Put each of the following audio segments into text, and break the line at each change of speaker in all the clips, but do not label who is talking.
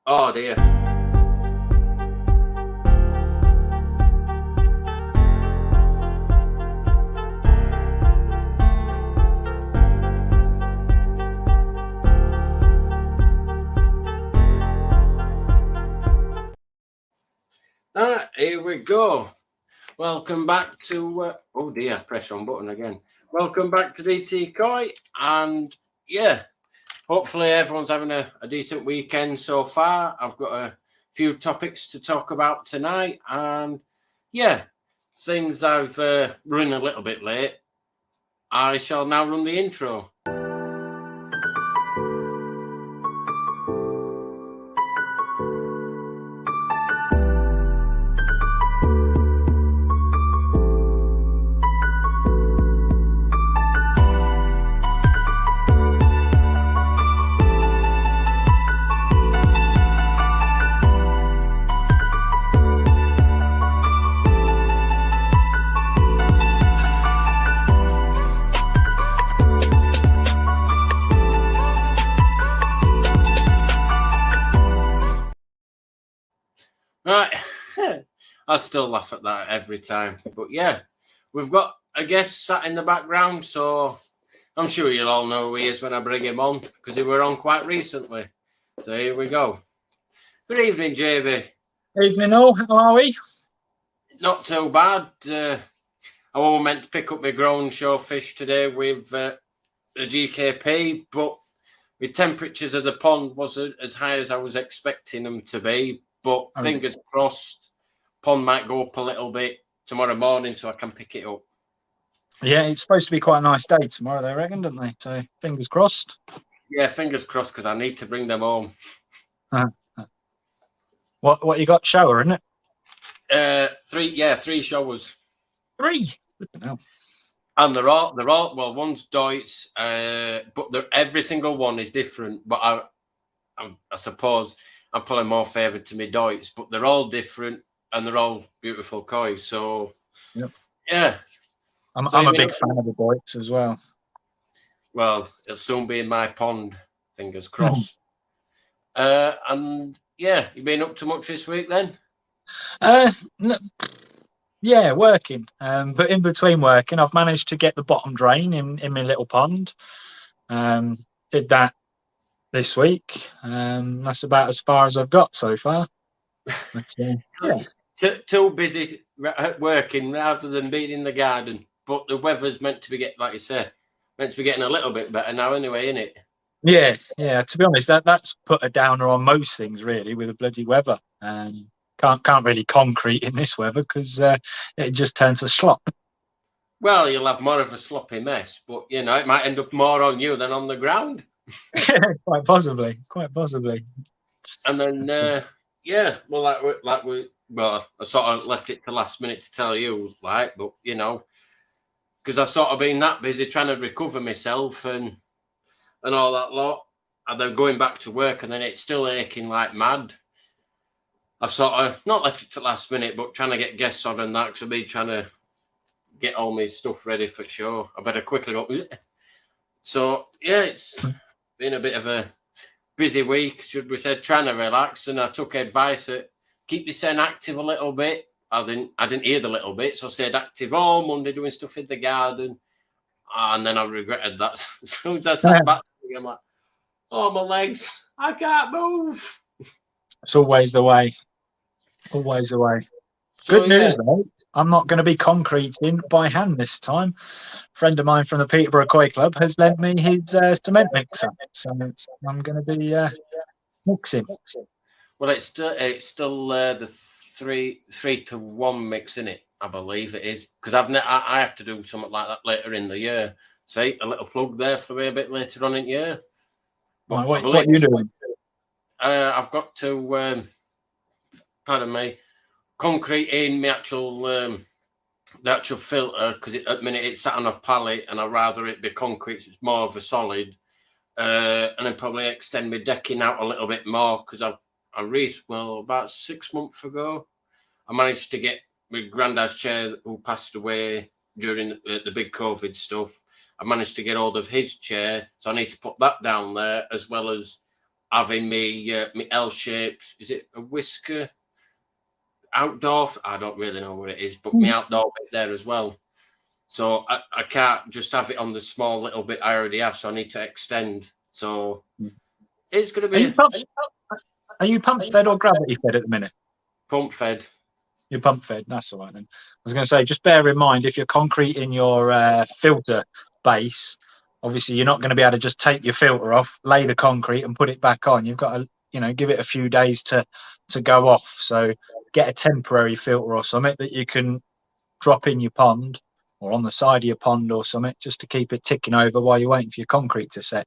Oh dear. Here we go. Welcome back to. Oh dear, press on button again. Welcome back to DT Koi, and yeah, hopefully everyone's having a decent weekend so far. I've got a few topics to talk about tonight, and yeah, since I've run a little bit late, I shall now run the intro. Right. I still laugh at that every time. But yeah, we've got a guest sat in the background, so I'm sure you'll all know who he is when I bring him on, because he were on quite recently. So here we go. Good evening, JB.
Evening all, how are we?
Not too bad. I was meant to pick up my grown showfish today with the GKP, but the temperatures of the pond wasn't as high as I was expecting them to be. But fingers crossed, pond might go up a little bit tomorrow morning so I can pick it up.
Yeah, it's supposed to be quite a nice day tomorrow, they reckon, don't they? So fingers crossed.
Yeah, fingers crossed, because I need to bring them home.
What you got? Shower, isn't
it? Three showers.
3.
And they're all well. One's Deutz, but every single one is different. But I suppose I'm probably more favoured to me Deutz, but they're all different and they're all beautiful koi. So
yep.
Yeah,
I'm a big fan of the Deutz as well.
Well, it'll soon be in my pond. Fingers crossed. And yeah, you been up to much this week then?
Yeah, working. But in between working, I've managed to get the bottom drain in my little pond. Did that this week. That's about as far as I've got so far. But,
yeah. Too busy working rather than being in the garden. But the weather's meant to be like you say, meant to be getting a little bit better now anyway, isn't it?
Yeah. To be honest, that's put a downer on most things really with the bloody weather. Can't really concrete in this weather because it just turns to slop.
Well, you'll have more of a sloppy mess, but you know it might end up more on you than on the ground.
Quite possibly.
And then well, I sort of left it to last minute to tell you, like, but you know, because I sort of been that busy trying to recover myself and all that lot, and then going back to work, and then it's still aching like mad. I've sort of not left it to last minute, but trying to get guests on and that, because I've been trying to get all my stuff ready for show. I better quickly go. So yeah, it's been a bit of a busy week, should we say, trying to relax, and I took advice that keep yourself active a little bit. I didn't hear the little bit, so I stayed active all Monday doing stuff in the garden, and then I regretted that. As soon as I sat back, I'm like, oh, my legs, I can't move.
It's always the way. Always the way. So, good news though, I'm not going to be concreting by hand this time. A friend of mine from the Peterborough Koi Club has lent me his cement mixer, so I'm going to be mixing.
Well, it's still the 3-to-1 mix, in it. I believe it is, because I have to do something like that later in the year. See, a little plug there for me a bit later on in the year.
But what are you doing?
I've got to, pardon me, concrete in my actual the actual filter, because at the minute it's sat on a pallet, and I'd rather it be concrete, so it's more of a solid, and then probably extend my decking out a little bit more, because about 6 months ago, I managed to get my granddad's chair, who passed away during the big COVID stuff. I managed to get hold of his chair, so I need to put that down there, as well as having me L-shaped, is it a whisker outdoor? I don't really know what it is, but my outdoor bit there as well. So I can't just have it on the small little bit I already have, so I need to extend. So it's going to be...
Are you pump fed or gravity fed at the minute?
Pump fed.
You're pump fed. That's all right then. I was going to say, just bear in mind, if you're concreting your filter base, obviously you're not going to be able to just take your filter off, lay the concrete and put it back on. You've got to, give it a few days to go off. So get a temporary filter or something that you can drop in your pond or on the side of your pond or something, just to keep it ticking over while you're waiting for your concrete to set.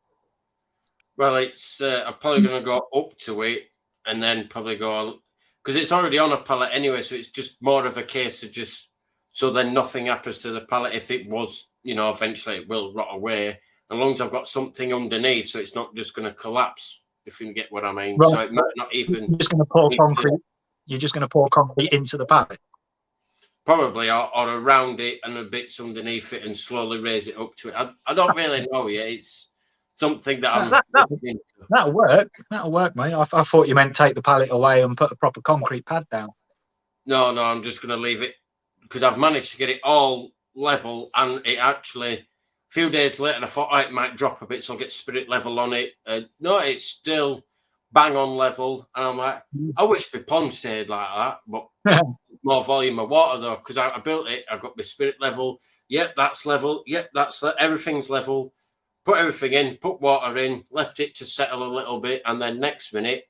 Well, it's I'm probably going to go up to it and then probably go, because it's already on a pallet anyway, so it's just more of a case of just, so then nothing happens to the pallet. If it was, eventually it will rot away, as long as I've got something underneath, so it's not just going to collapse, if you get what I mean. Right. So it might not even...
You're just going to pour concrete. You're just going to pour concrete into the pallet?
Probably, or around it and the bits underneath it and slowly raise it up to it. I don't really know yet. It's something that
that'll work. That'll work, mate. I thought you meant take the pallet away and put a proper concrete pad down.
No, I'm just going to leave it, because I've managed to get it all level, and it actually, a few days later, I thought it might drop a bit, so I'll get spirit level on it. No, it's still bang on level, and I'm like, I wish my pond stayed like that, but more volume of water though, because I built it, I got my spirit level. Yep, that's level. Yep, everything's level. Put everything in, put water in, left it to settle a little bit, and then next minute,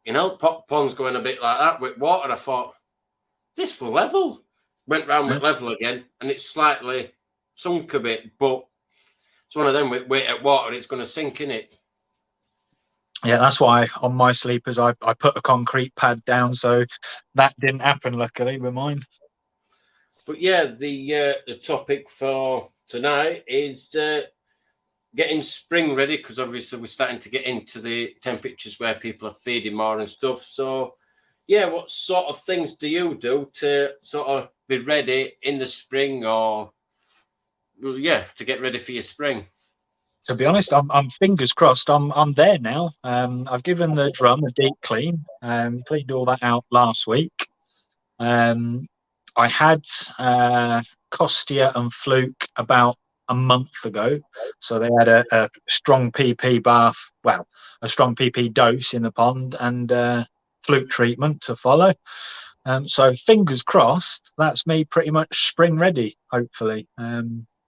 pond's going a bit like that with water. I thought, this will level. Went round with level again, and it's slightly sunk a bit, but it's one of them with weight at water, it's going to sink in it.
Yeah, that's why on my sleepers I put a concrete pad down, so that didn't happen, luckily, with mine.
But yeah, the topic for tonight is getting spring ready, because obviously we're starting to get into the temperatures where people are feeding more and stuff. So yeah, what sort of things do you do to sort of be ready in the spring, or to get ready for your spring?
To be honest, I'm fingers crossed. I'm there now. I've given the drum a deep clean. Cleaned all that out last week. I had Costia and Fluke about a month ago, so they had a strong PP bath, a strong PP dose in the pond, and Fluke treatment to follow. So fingers crossed, that's me pretty much spring ready, hopefully.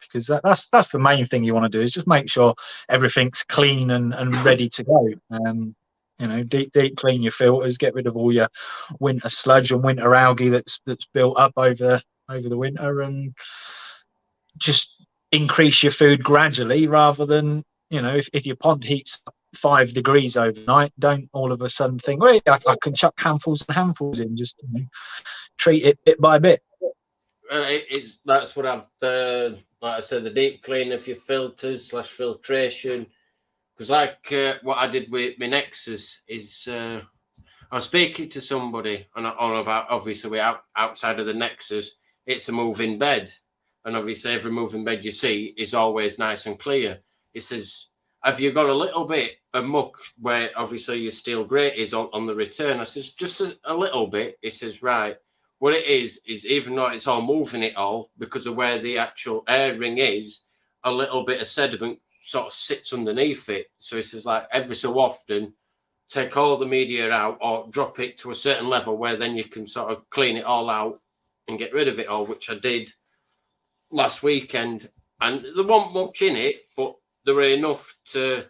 Because that's the main thing you want to do, is just make sure everything's clean and ready to go. Deep clean your filters, get rid of all your winter sludge and winter algae that's built up over the winter, and just increase your food gradually, rather than, if your pond heats 5 degrees overnight, don't all of a sudden think, well, I can chuck handfuls and handfuls in. Just treat it bit by bit.
That's what I've like I said, the deep clean of your filters / filtration, because what I did with my Nexus is I was speaking to somebody on about, obviously we're outside of the Nexus, it's a moving bed, and obviously every moving bed you see is always nice and clear. It says, have you got a little bit of muck where obviously your steel grate is on the return? I says, just a little bit. It says, right. What it is even though it's all moving it all, because of where the actual air ring is, a little bit of sediment sort of sits underneath it. So it says, like, every so often, take all the media out or drop it to a certain level where then you can sort of clean it all out and get rid of it all, which I did last weekend. And there wasn't much in it, but there were enough to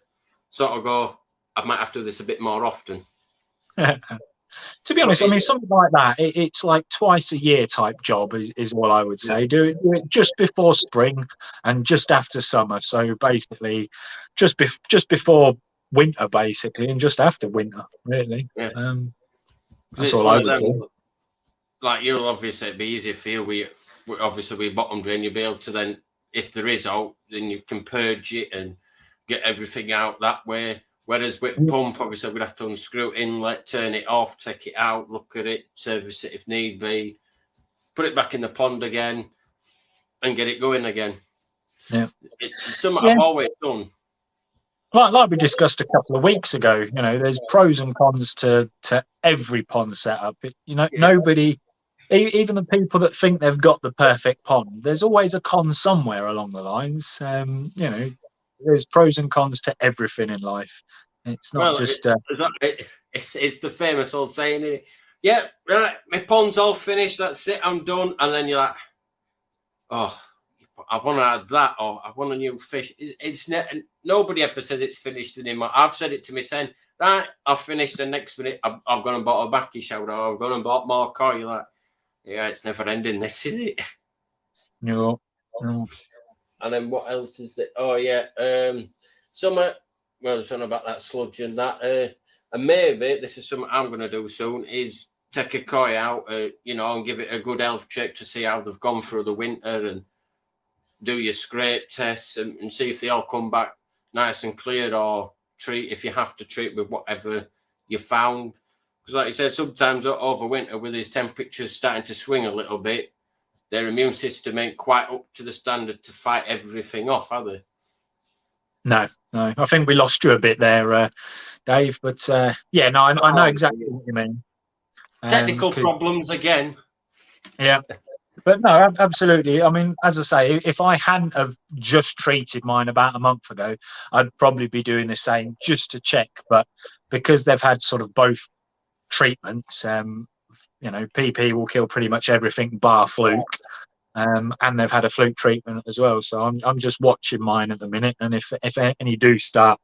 sort of go, I might have to do this a bit more often.
To be honest, I mean, something like that, it's like twice a year type job is what I would say. Do it just before spring and just after summer. So basically, just before winter, basically, and just after winter, really.
Yeah.
That's all I would do.
Like, you'll obviously, it'd be easier for you. We bottom drain, you'll be able to then, if there is out, then you can purge it and get everything out that way. Whereas with pump, obviously, we'd have to unscrew it, inlet, turn it off, take it out, look at it, service it if need be, put it back in the pond again, and get it going again.
Yeah,
it's something I've always done.
like we discussed a couple of weeks ago, there's pros and cons to every pond setup. Nobody, even the people that think they've got the perfect pond, there's always a con somewhere along the lines. There's pros and cons to everything in life. It's not just.
It's the famous old saying, isn't it? Yeah, right, my pond's all finished. That's it, I'm done. And then you're like, oh, I want to add that, or I want a new fish. Nobody ever says it's finished anymore. I've said it to me saying, right, I've finished. The next minute, I've gone and bought a backy shower, or I've gone and bought more koi. You're like, yeah, it's never ending. This is it.
No.
And then what else is it? Oh yeah, something about that sludge and that. And maybe this is something I'm going to do soon. Is take a koi out, and give it a good health check to see how they've gone through the winter, and do your scrape tests and see if they all come back nice and clear, or treat if you have to treat with whatever you found. Because like you said, sometimes over winter with these temperatures starting to swing a little bit, their immune system ain't quite up to the standard to fight everything off, are they?
No. I think we lost you a bit there, Dave. But I know exactly what you mean.
Technical problems again.
Yeah. But no, absolutely. I mean, as I say, if I hadn't have just treated mine about a month ago, I'd probably be doing the same just to check. But because they've had sort of both treatments, PP will kill pretty much everything bar fluke, and they've had a fluke treatment as well. So I'm just watching mine at the minute, and if any do start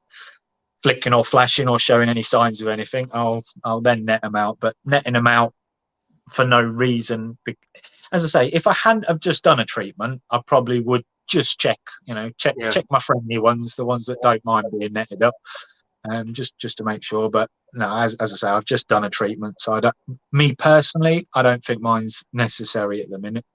flicking or flashing or showing any signs of anything, I'll then net them out. But netting them out for no reason. As I say, if I hadn't have just done a treatment, I probably would just check my friendly ones, the ones that don't mind being netted up, just to make sure. But no, as I say, I've just done a treatment, so me personally, I don't think mine's necessary at the minute.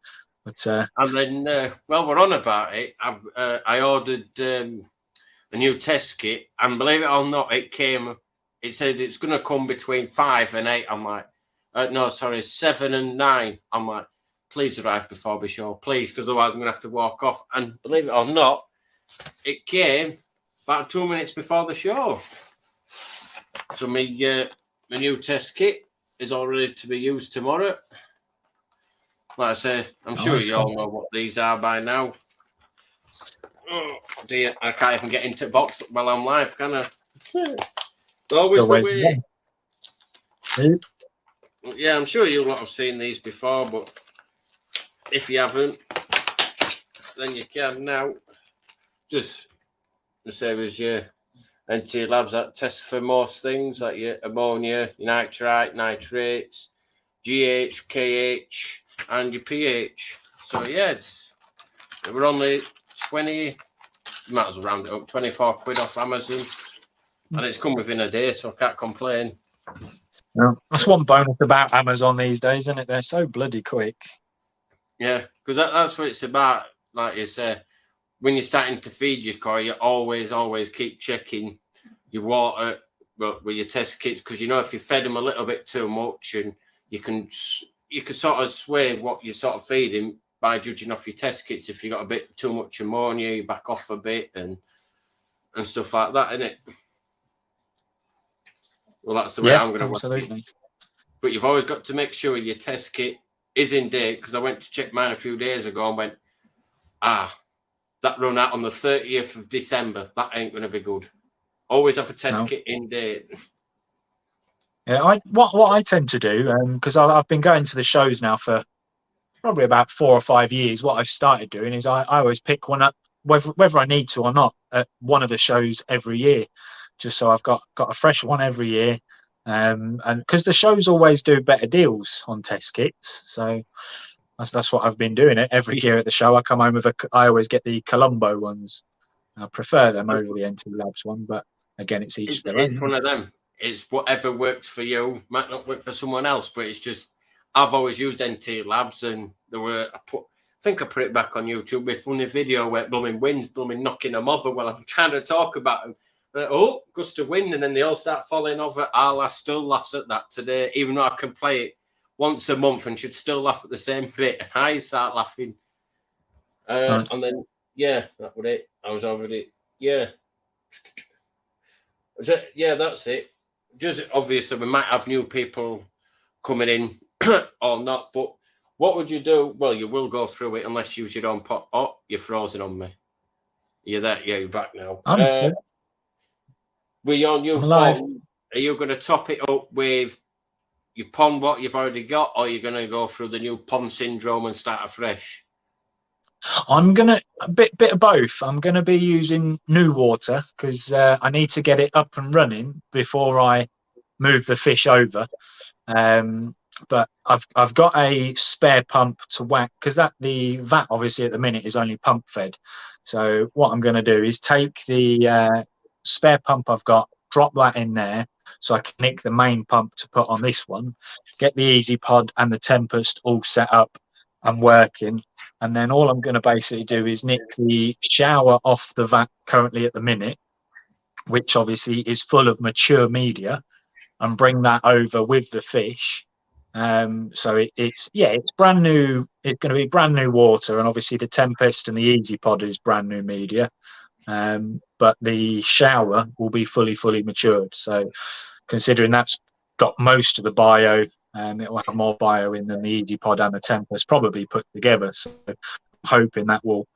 But
and then while we're on about it, I ordered a new test kit, and believe it or not, it said it's going to come between 5 and 8. I'm like, 7 and 9. I'm like, please arrive before the show, please, because otherwise I'm going to have to walk off. And believe it or not, it came about 2 minutes before the show. So my new test kit is all ready to be used tomorrow. Like I say, I'm sure you all know what these are by now. Oh dear, I can't even get into box while I'm live, can I? Always the way. Yeah, I'm sure you'll not have seen these before, but if you haven't, then you can now. Just the same as your NT Labs that test for most things like your ammonia, your nitrite, nitrates, GH, KH, and your pH. So yeah, we're only 20. Might as well round it up. 24 quid off Amazon, and it's come within a day, so I can't complain.
Yeah. That's one bonus about Amazon these days, isn't it? They're so bloody quick.
Yeah, because that's what it's about. Like you say, when you're starting to feed your koi, you always keep checking your water with your test kits, because if you fed them a little bit too much, and you can sort of sway what you're sort of feeding by judging off your test kits. If you got a bit too much ammonia, you back off a bit and stuff like that, isn't it? Well, that's the way I'm going to work it. But you've always got to make sure your test kit is in date, because I went to check mine a few days ago and went, that run out on the 30th of December. That ain't going to be good. Always have a test kit in date.
Yeah, what I tend to do, because I've been going to the shows now for probably about 4 or 5 years. What I've started doing is I always pick one up, whether I need to or not, at one of the shows every year, just so I've got a fresh one every year. And because the shows always do better deals on test kits, so that's what I've been doing it every year at the show. I come home with I always get the Colombo ones. I prefer them over the NT Labs one, but again, it's each their own.
It's one of them. It's whatever works for you. Might not work for someone else, but it's just I've always used NT Labs, and I think I put it back on YouTube with funny video where wind's knocking them over while I'm trying to talk about them. Gust of wind, and then they all start falling over. I still laughs at that today, even though I can play it once a month and should still laugh at the same bit. And I start laughing. And then, that was it. I was already, Yeah, that's it. Just obviously, we might have new people coming in or not, but what would you do? Well, you will go through it unless you use your own pot. Oh, you're frozen on me. You're there. Yeah, you're back now.
I'm
With your new
alive.
pond, are you going to top it up with your pond, what you've already got, or are you going to go through the new pond syndrome and start afresh?
I'm gonna a bit of both. I'm gonna be using new water because I need to get it up and running before I move the fish over. But I've got a spare pump to whack because the vat obviously at the minute is only pump fed. So what I'm going to do is take the spare pump I've got, drop that in there, so I can nick the main pump to put on this one, get the Easy Pod and the Tempest all set up and working, and then all I'm going to basically do is nick the shower off the vat currently at the minute, which obviously is full of mature media, and bring that over with the fish. So it's brand new. It's going to be brand new water, and obviously the Tempest and the Easy Pod is brand new media. But the shower will be fully matured. So considering that's got most of the bio, it will have more bio in than the Easy Pod and the Tempest probably put together. So I'm hoping that will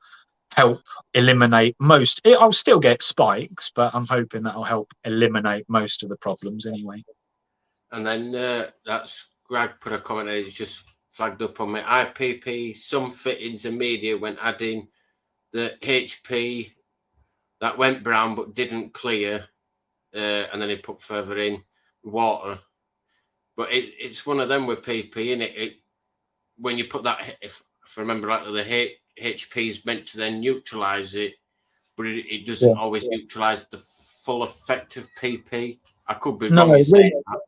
help eliminate most. I'll still get spikes, but I'm hoping that will help eliminate most of the problems anyway.
And then that's Greg put a comment there. It's just flagged up on my IPP. Some fittings and media when adding the HP that went brown but didn't clear, and then he put further in water. But it's one of them with PP, isn't it? When you put that, if I remember rightly, the HP is meant to then neutralise it, but it doesn't always neutralise the full effect of PP. I could be wrong in saying that.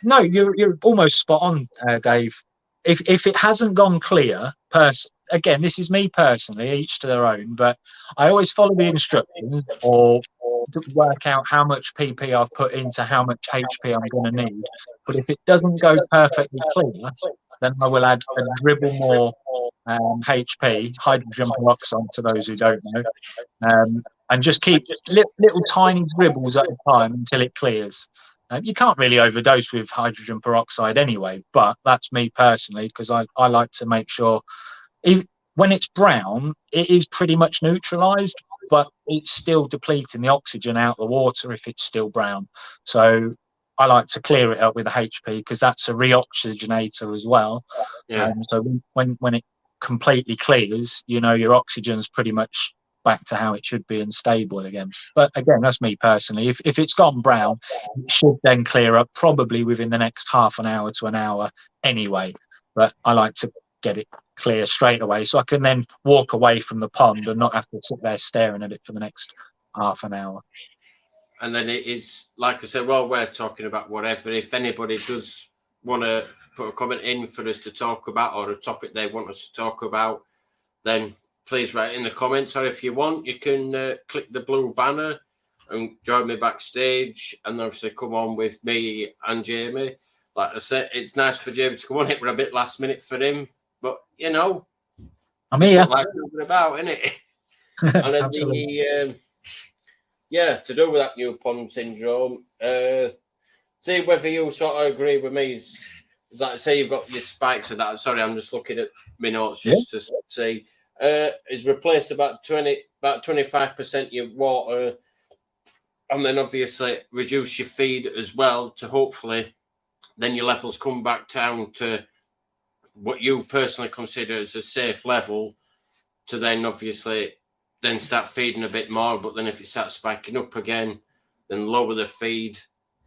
No, you're almost spot on, Dave. If it hasn't gone clear, again, this is me personally, each to their own, but I always follow the instructions or work out how much PP I've put into how much HP I'm going to need. But if it doesn't go perfectly clear, then I will add a dribble more HP, hydrogen peroxide, to those who don't know, and just keep little tiny dribbles at a time until it clears. You can't really overdose with hydrogen peroxide anyway, but that's me personally, because I like to make sure when it's brown, it is pretty much neutralized, but it's still depleting the oxygen out of the water if it's still brown. So I like to clear it up with a HP because that's a reoxygenator as well.
Yeah.
So when it completely clears, your oxygen's pretty much back to how it should be and stable again. But again, that's me personally. If it's gone brown, it should then clear up probably within the next half an hour to an hour anyway. But I like to get it clear straight away so I can then walk away from the pond and not have to sit there staring at it for the next half an hour.
And then it is, like I said, while we're talking about whatever, if anybody does want to put a comment in for us to talk about or a topic they want us to talk about, then please write in the comments, or if you want, you can click the blue banner and join me backstage and obviously come on with me and Jamie. Like I said, it's nice for Jamie to come on. It was a bit last minute for him, but
I'm here.
Like talking about, isn't it? And then to do with that new pond syndrome, see whether you sort of agree with me. Is like, say you've got your spikes of that. Sorry, I'm just looking at my notes just to see. Is replace about 25% your water, and then obviously reduce your feed as well to hopefully then your levels come back down to what you personally consider as a safe level, to then obviously then start feeding a bit more. But then if it starts spiking up again, then lower the feed,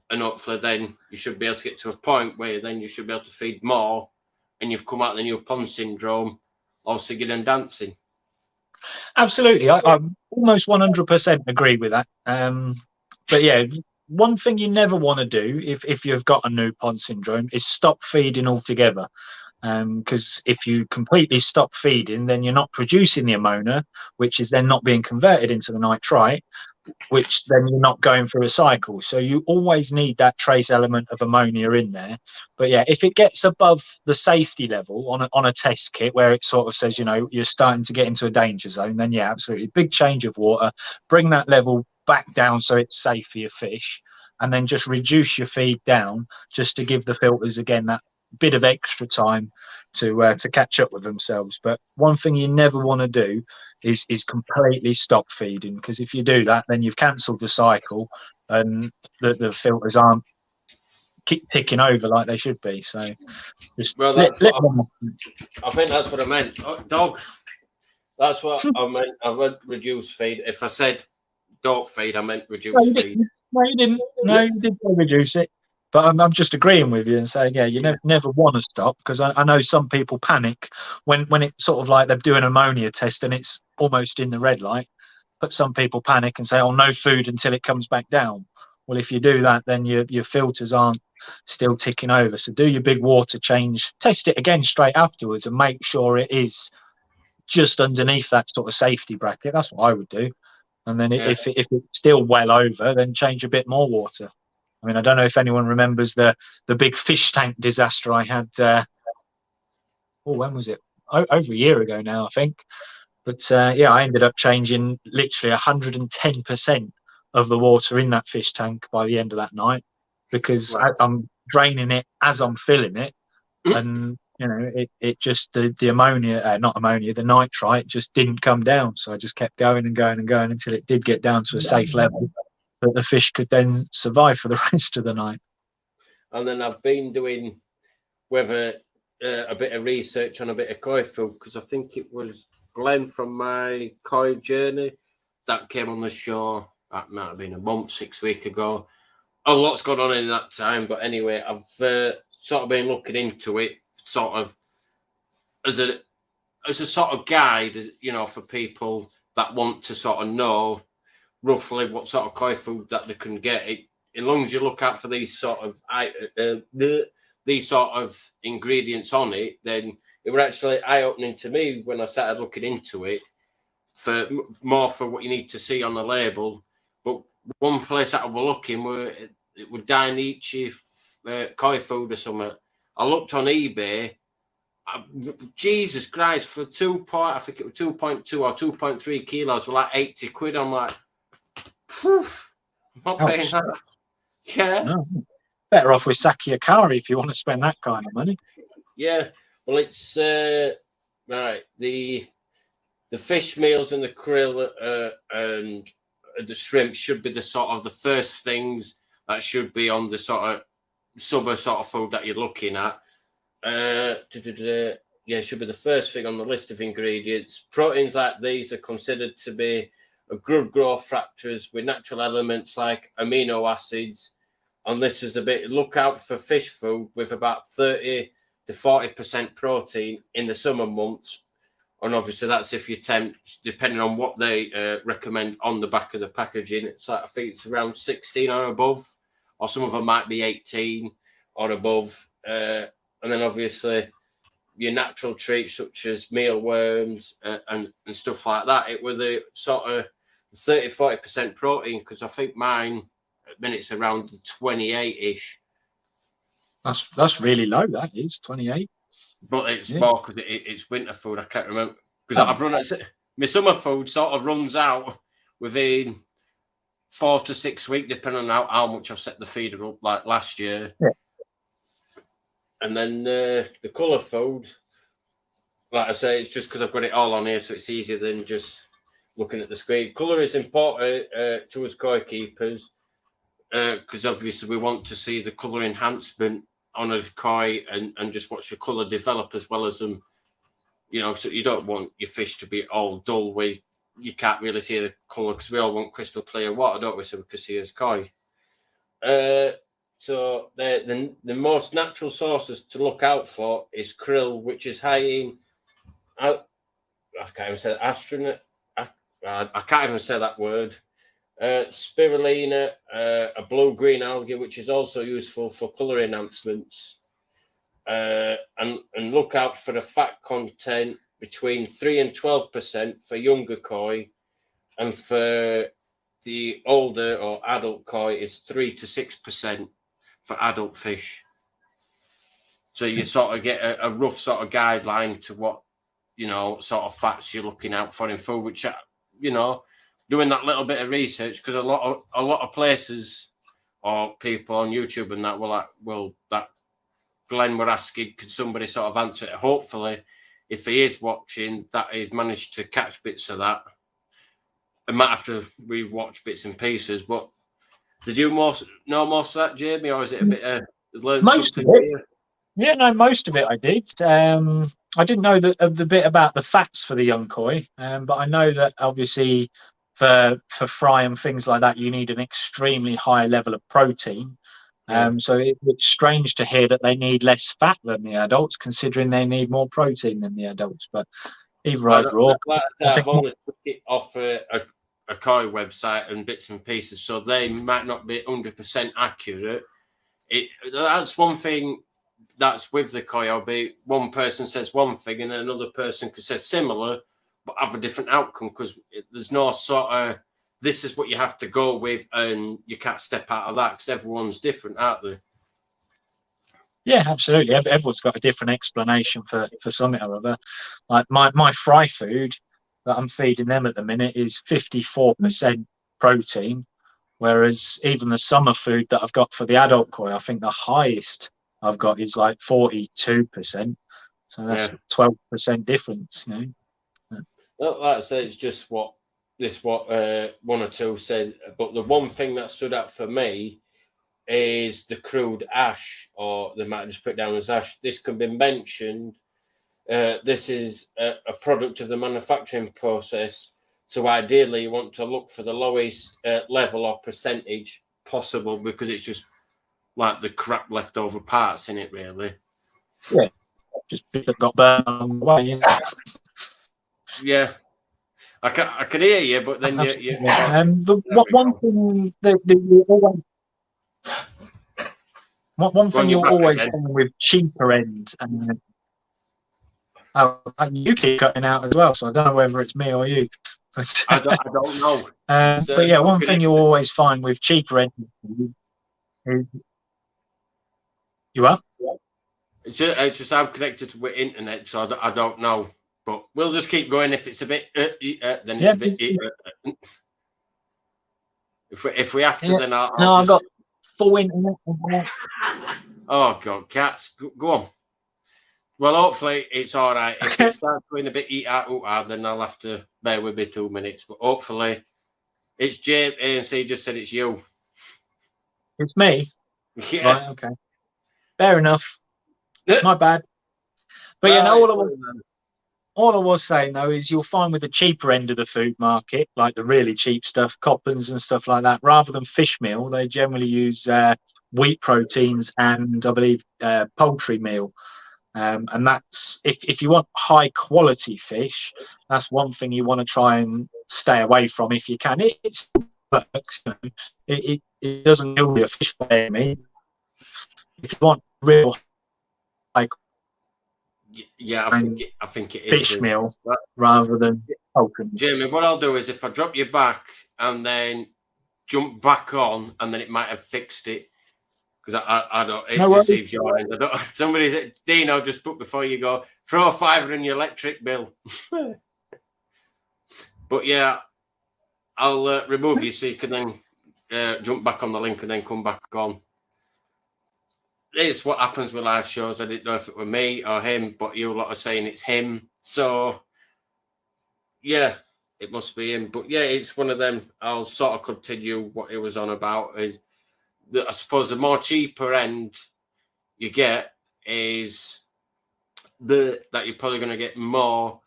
and hopefully then you should be able to get to a point where then you should be able to feed more, and you've come out of the new pond syndrome all singing and dancing.
Absolutely. I almost 100% agree with that. But yeah, one thing you never want to do if you've got a new pond syndrome is stop feeding altogether. Because if you completely stop feeding, then you're not producing the ammonia, which is then not being converted into the nitrite, which then you're not going through a cycle. So you always need that trace element of ammonia in there. But yeah, if it gets above the safety level on a test kit where it sort of says, you're starting to get into a danger zone, then yeah, absolutely. Big change of water, bring that level back down so it's safe for your fish, and then just reduce your feed down just to give the filters again that bit of extra time to catch up with themselves. But one thing you never want to do is completely stop feeding, because if you do that, then you've cancelled the cycle and the filters aren't keep ticking over like they should be. So just
Well,
let
that's
them.
I think that's what I meant. Oh, dog. That's what I meant. I meant reduce feed. If I said don't feed, I meant
No,
reduce
you
feed.
didn't. No, you didn't. No, you didn't reduce it. But I'm just agreeing with you and saying, yeah, you never want to stop, because I know some people panic when it's sort of like they're doing an ammonia test and it's almost in the red light. But some people panic and say, oh, no food until it comes back down. Well, if you do that, then your filters aren't still ticking over. So do your big water change, test it again straight afterwards, and make sure it is just underneath that sort of safety bracket. That's what I would do. And then
Yeah.
if it's still well over, then change a bit more water. I mean, I don't know if anyone remembers the big fish tank disaster I had. When was it? Over a year ago now, I think. But yeah, I ended up changing literally 110% of the water in that fish tank by the end of that night, because
Right.
I'm draining it as I'm filling it, and it just the ammonia, not ammonia, the nitrite just didn't come down. So I just kept going and going and going until it did get down to a safe level that the fish could then survive for the rest of the night.
And then I've been doing whether a bit of research on a bit of koi food, because I think it was Glenn from my koi journey that came on the show. That might have been a month, 6 weeks ago. A lot's gone on in that time, but anyway, I've sort of been looking into it, sort of as a sort of guide, for people that want to sort of know roughly what sort of koi food that they can get. As long as you look out for these sort of these sort of ingredients on it, then it was actually eye-opening to me when I started looking into it for what you need to see on the label. But one place that I was looking where it would Dainichi koi food or something. I looked on eBay. Jesus Christ, for I think it was 2.2 or 2.3 kilos were like 80 quid. I'm like, I'm not paying that. Yeah.
No. Better off with Saki Akari if you want to spend that kind of money.
Yeah. Well, it's right. The fish meals and the krill and the shrimp should be the sort of the first things that should be on the sort of summer sort of food that you're looking at. Yeah, it should be the first thing on the list of ingredients. Proteins like these are considered to be a good growth factors with natural elements like amino acids. And this is a bit, look out for fish food with about 30 to 40% protein in the summer months. And obviously that's if you tempt, depending on what they recommend on the back of the packaging. It's like, I think it's around 16 or above, or some of them might be 18 or above. And then obviously your natural treats such as mealworms and stuff like that. It was the sort of 30-40% protein, because I think mine at minutes around 28-ish.
That's really low. That is 28.
But it's more because it's winter food. I can't remember, because I've run out. My summer food sort of runs out within 4 to 6 weeks, depending on how much I've set the feeder up, like last year.
Yeah.
And then the colour food, like I say, it's just because I've got it all on here, so it's easier than just looking at the screen. Colour is important to us koi keepers, because obviously we want to see the colour enhancement on a koi and just watch the colour develop as well as them. So you don't want your fish to be all dull where you can't really see the colour, because we all want crystal clear water, don't we? So we can see as koi. So the most natural sources to look out for is krill, which is high in. I can't even say astronaut. I can't even say that word. Spirulina, a blue-green algae, which is also useful for colour enhancements. And look out for the fat content between 3 and 12% for younger koi, and for the older or adult koi is 3 to 6% for adult fish. So you sort of get a rough sort of guideline to what sort of fats you're looking out for in food, which doing that little bit of research, because a lot of places or people on YouTube and that were like, well, that Glenn were asking, could somebody sort of answer it? Hopefully, if he is watching, that he's managed to catch bits of that. I might have to rewatch bits and pieces, but did you know most of that, Jamie, or is it a bit learned
Most
something
of it.
here?
Yeah, no, most of it I did. I didn't know the bit about the fats for the young koi, but I know that obviously for fry and things like that, you need an extremely high level of protein. So it's strange to hear that they need less fat than the adults, considering they need more protein than the adults. But either overall,
like I said, I've only took it off a koi website and bits and pieces, so they might not be 100% accurate. That's one thing that's with the koi. I'll be one person says one thing and another person could say similar, but have a different outcome, because there's no sort of this is what you have to go with, and you can't step out of that, because everyone's different, aren't they?
Yeah, absolutely. Everyone's got a different explanation for something or other. Like my fry food that I'm feeding them at the minute is 54% protein, whereas even the summer food that I've got for the adult koi, I think the highest I've got is like 42%. So that's 12% difference, you know.
Like I say, it's just what one or two said. But the one thing that stood out for me is the crude ash, or they might just put it down as ash. This can be mentioned. This is a product of the manufacturing process. So ideally, you want to look for the lowest level or percentage possible, because it's just like the crap leftover parts in it, really.
Yeah, just bit that got burned on the way.
Yeah, I can hear you, but then
one thing one thing you'll always find with cheaper ends, and you keep cutting out as well, so I don't know whether it's me or you. But,
I don't know.
But yeah, one thing you'll always find with cheaper ends is you are.
It's just I'm connected with internet, so I don't know. But we'll just keep going. If it's a bit, then it's a bit. If we have to, then I've
got full internet.
Oh God, cats, go on. Well, hopefully it's all right. If it starts going a bit then I'll have to bear with me 2 minutes. But hopefully, it's James. ANC just said it's you.
It's me.
Yeah.
Right. Okay. Fair enough. My bad. But yeah, all I was saying though is you'll find with the cheaper end of the food market, like the really cheap stuff, Coppens and stuff like that, rather than fish meal, they generally use wheat proteins and I believe poultry meal. And that's if you want high quality fish, that's one thing you want to try and stay away from if you can. It works. It doesn't kill your fish by me. If you want real high
I think it
fish meal rather than poultry.
Jamie, what I'll do is if I drop you back and then jump back on, and then it might have fixed it, because I don't. It just seems your end. I don't. Somebody, Dino, just put before you go, throw a fiver in your electric bill. But yeah, I'll remove you so you can then jump back on the link and then come back on. It's what happens with live shows. I didn't know if it were me or him, but you lot are saying it's him. So yeah, it must be him. But yeah, it's one of them. I'll sort of continue what it was on about. I suppose the more cheaper end you get is that you're probably going to get more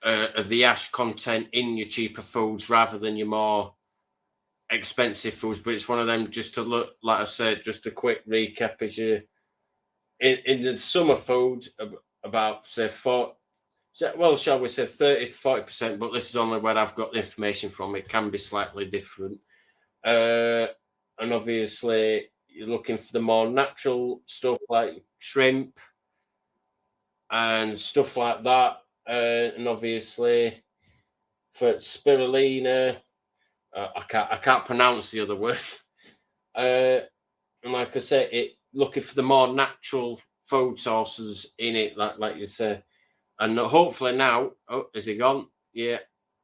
of the ash content in your cheaper foods rather than your more expensive foods. But it's one of them, just to look, like I said, just a quick recap, is you in the summer food about say shall we say 30 to 40%, but this is only where I've got the information from. It can be slightly different. And obviously you're looking for the more natural stuff like shrimp and stuff like that. And obviously for spirulina, I can't pronounce the other word. And like I say, looking for the more natural food sources in it, like you say. And hopefully now, is he gone? Yeah.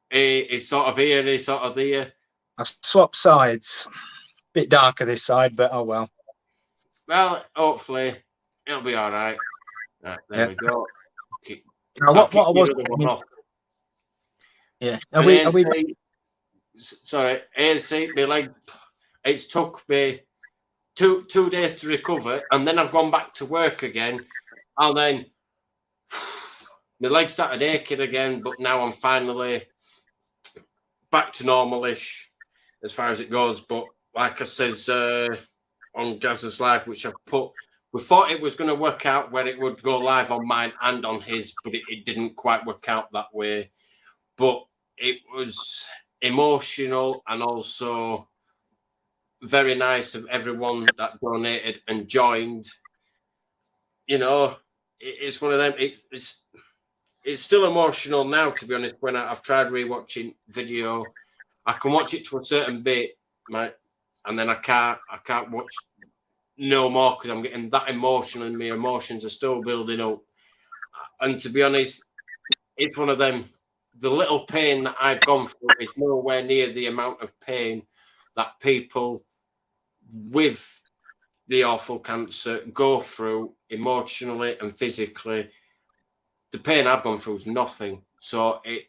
He's sort of here, he's sort of there.
I've swapped sides. Bit darker this side, but oh well.
Well, hopefully it'll be all right. Right, there we go.
Now, what I was are we
sorry, AC, my leg. It's took me two days to recover, and then I've gone back to work again, and then my leg started aching again. But now I'm finally back to normalish as far as it goes. But like I says on Gazza's live, which I've put, we thought it was going to work out where it would go live on mine and on his, but it didn't quite work out that way. But it was emotional and also very nice of everyone that donated and joined. You know, it's one of them. It's still emotional now, to be honest. When I've tried rewatching video, I can watch it to a certain bit, right, and then I can't watch no more because I'm getting that emotional and my emotions are still building up. And to be honest, it's one of them. The little pain that I've gone through is nowhere near the amount of pain that people with the awful cancer go through emotionally and physically. The pain I've gone through is nothing. So if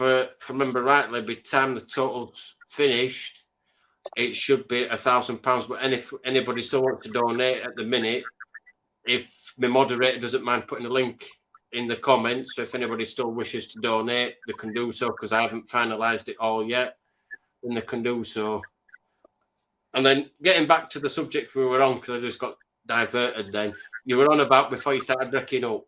I remember rightly, by the time the total's finished, it should be £1,000. But if anybody still wants to donate at the minute, if my moderator doesn't mind putting a link in the comments, so if anybody still wishes to donate, they can do so, because I haven't finalised it all yet, then they can do so. And then getting back to the subject we were on, because I just got diverted then. You were on about before you started breaking up.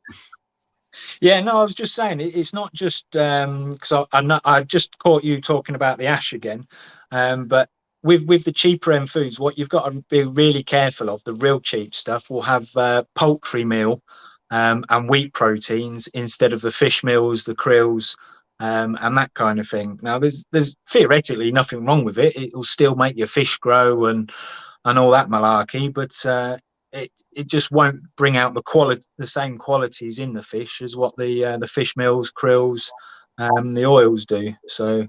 Yeah, no, I was just saying it's not just because I just caught you talking about the ash again, but with the cheaper end foods, what you've got to be really careful of, the real cheap stuff will have poultry meal and wheat proteins instead of the fish meals, the krills, and that kind of thing. Now, there's theoretically nothing wrong with it. It will still make your fish grow and all that malarkey, but it just won't bring out the same qualities in the fish as what the fish meals, krills, the oils do. So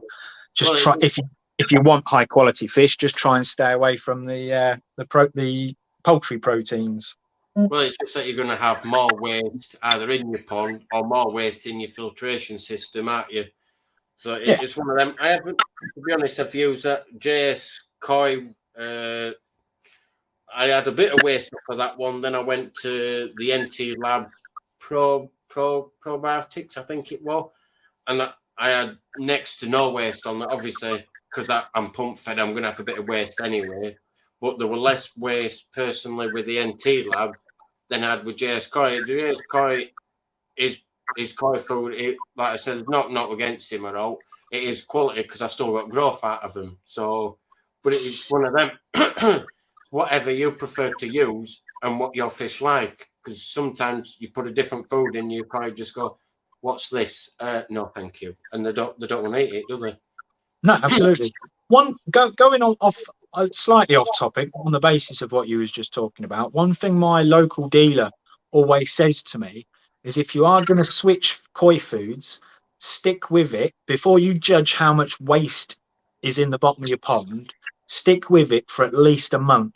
just try, if you want high quality fish, just try and stay away from the poultry proteins.
Well, it's just that you're going to have more waste either in your pond or more waste in your filtration system, aren't you? So it's one of them. I haven't, to be honest, I've used that JS Koi. I had a bit of waste for that one. Then I went to the NT Lab probiotics, I think it was, and I had next to no waste on that. Obviously, because I'm pump fed, I'm going to have a bit of waste anyway. But there were less waste personally with the NT Lab than I had with JS Koi. JS Koi is koi food. Like I said, it's not against him at all. It is quality because I still got growth out of them. So, but it's one of them. Whatever you prefer to use and what your fish like, because sometimes you put a different food in, you probably just go, "What's this? No, thank you," and they don't want to eat it, do they?
No, absolutely. Going off slightly off topic on the basis of what you was just talking about. One thing my local dealer always says to me is, if you are going to switch koi foods, stick with it before you judge how much waste is in the bottom of your pond. Stick with it for at least a month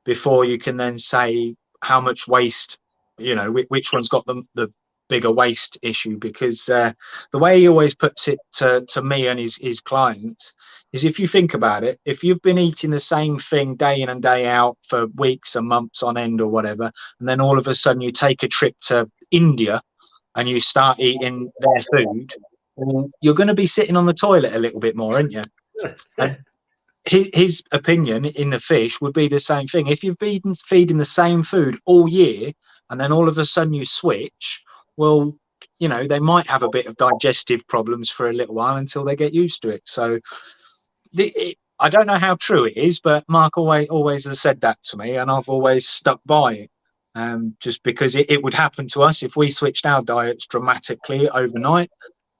before you can then say how much waste, which one's got the bigger waste issue. Because the way he always puts it to me and his clients is, if you think about it, if you've been eating the same thing day in and day out for weeks and months on end or whatever, and then all of a sudden you take a trip to India and you start eating their food, you're going to be sitting on the toilet a little bit more, aren't you? And his opinion in the fish would be the same thing. If you've been feeding the same food all year and then all of a sudden you switch, well, they might have a bit of digestive problems for a little while until they get used to it. So I don't know how true it is, but Mark always has said that to me, and I've always stuck by it. Just because it would happen to us if we switched our diets dramatically overnight.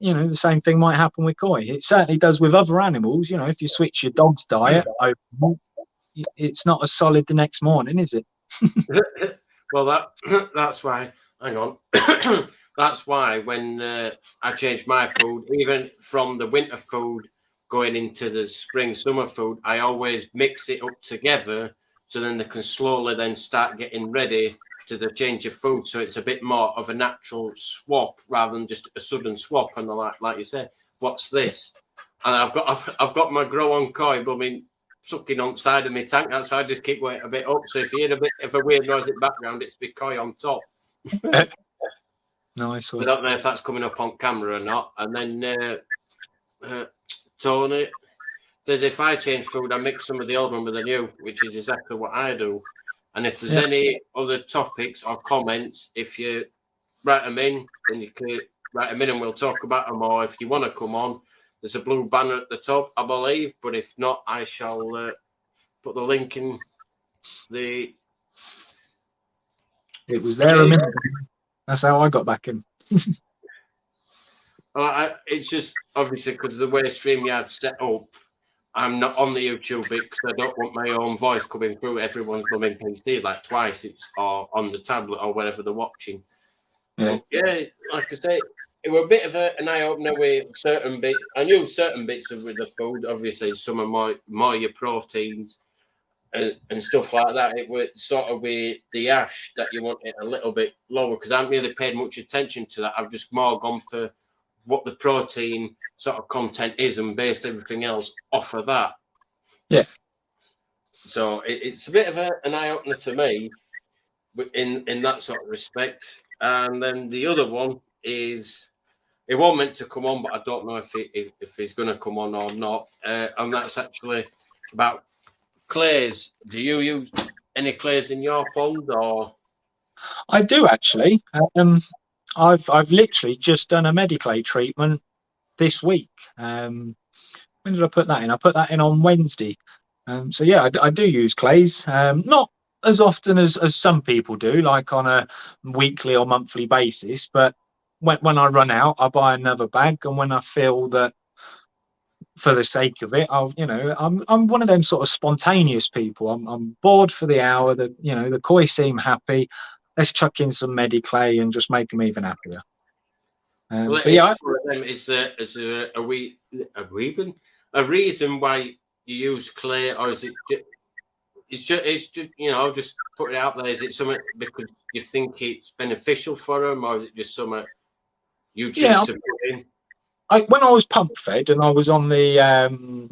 The same thing might happen with koi. It certainly does with other animals. If you switch your dog's diet overnight, it's not as solid the next morning, is it?
Well, that's why hang on. That's why when I changed my food, even from the winter food going into the spring summer food, I always mix it up together so then they can slowly then start getting ready to the change of food. So it's a bit more of a natural swap rather than just a sudden swap. And they're like you said, what's this? And I've got my grow on koi, but I mean sucking on the side of my tank. That's why I just keep weighing a bit up. So if you hear a bit of a weird noise in the background, it's my koi on top.
Nice one.
I don't know if that's coming up on camera or not. And then Tony says, if I change food, I mix some of the old one with the new, which is exactly what I do. And if there's any other topics or comments, if you write them in, then you can write them in and we'll talk about them. Or if you want to come on, there's a blue banner at the top, I believe. But if not, I shall put the link in the...
It was there a minute ago. That's how I got back in.
It's just obviously because of the way StreamYard's set up, I'm not on the YouTube bit because I don't want my own voice coming through everyone's blooming PC like twice. It's or on the tablet or wherever they're watching.
Yeah,
like I say, it was a bit of an eye opener with certain bits. I knew certain bits of with the food. Obviously, some of more your proteins and stuff like that. It was sort of with the ash that you want it a little bit lower because I haven't really paid much attention to that. I've just more gone for what the protein sort of content is and based everything else off of that.
Yeah.
So it's a bit of an eye opener to me in that sort of respect. And then the other one is it wasn't meant to come on, but I don't know if he's going to come on or not. And that's actually about clays. Do you use any clays in your pond or?
I do actually. I've literally just done a Mediclay treatment this week. When did I put that in? I put that in on Wednesday. So yeah, I do use clays. Not as often as some people do, like on a weekly or monthly basis. But when I run out, I buy another bag, and when I feel that, for the sake of it, I'm one of them sort of spontaneous people. I'm bored for the hour. The koi seem happy. Let's chuck in some Mediclay and just make them even happier.
Well,
but yeah,
for them, is there a reason why you use clay, or is it? It's just just put it out there. Is it something because you think it's beneficial for them, or is it just something you choose to put in?
When I was pump fed and I was on the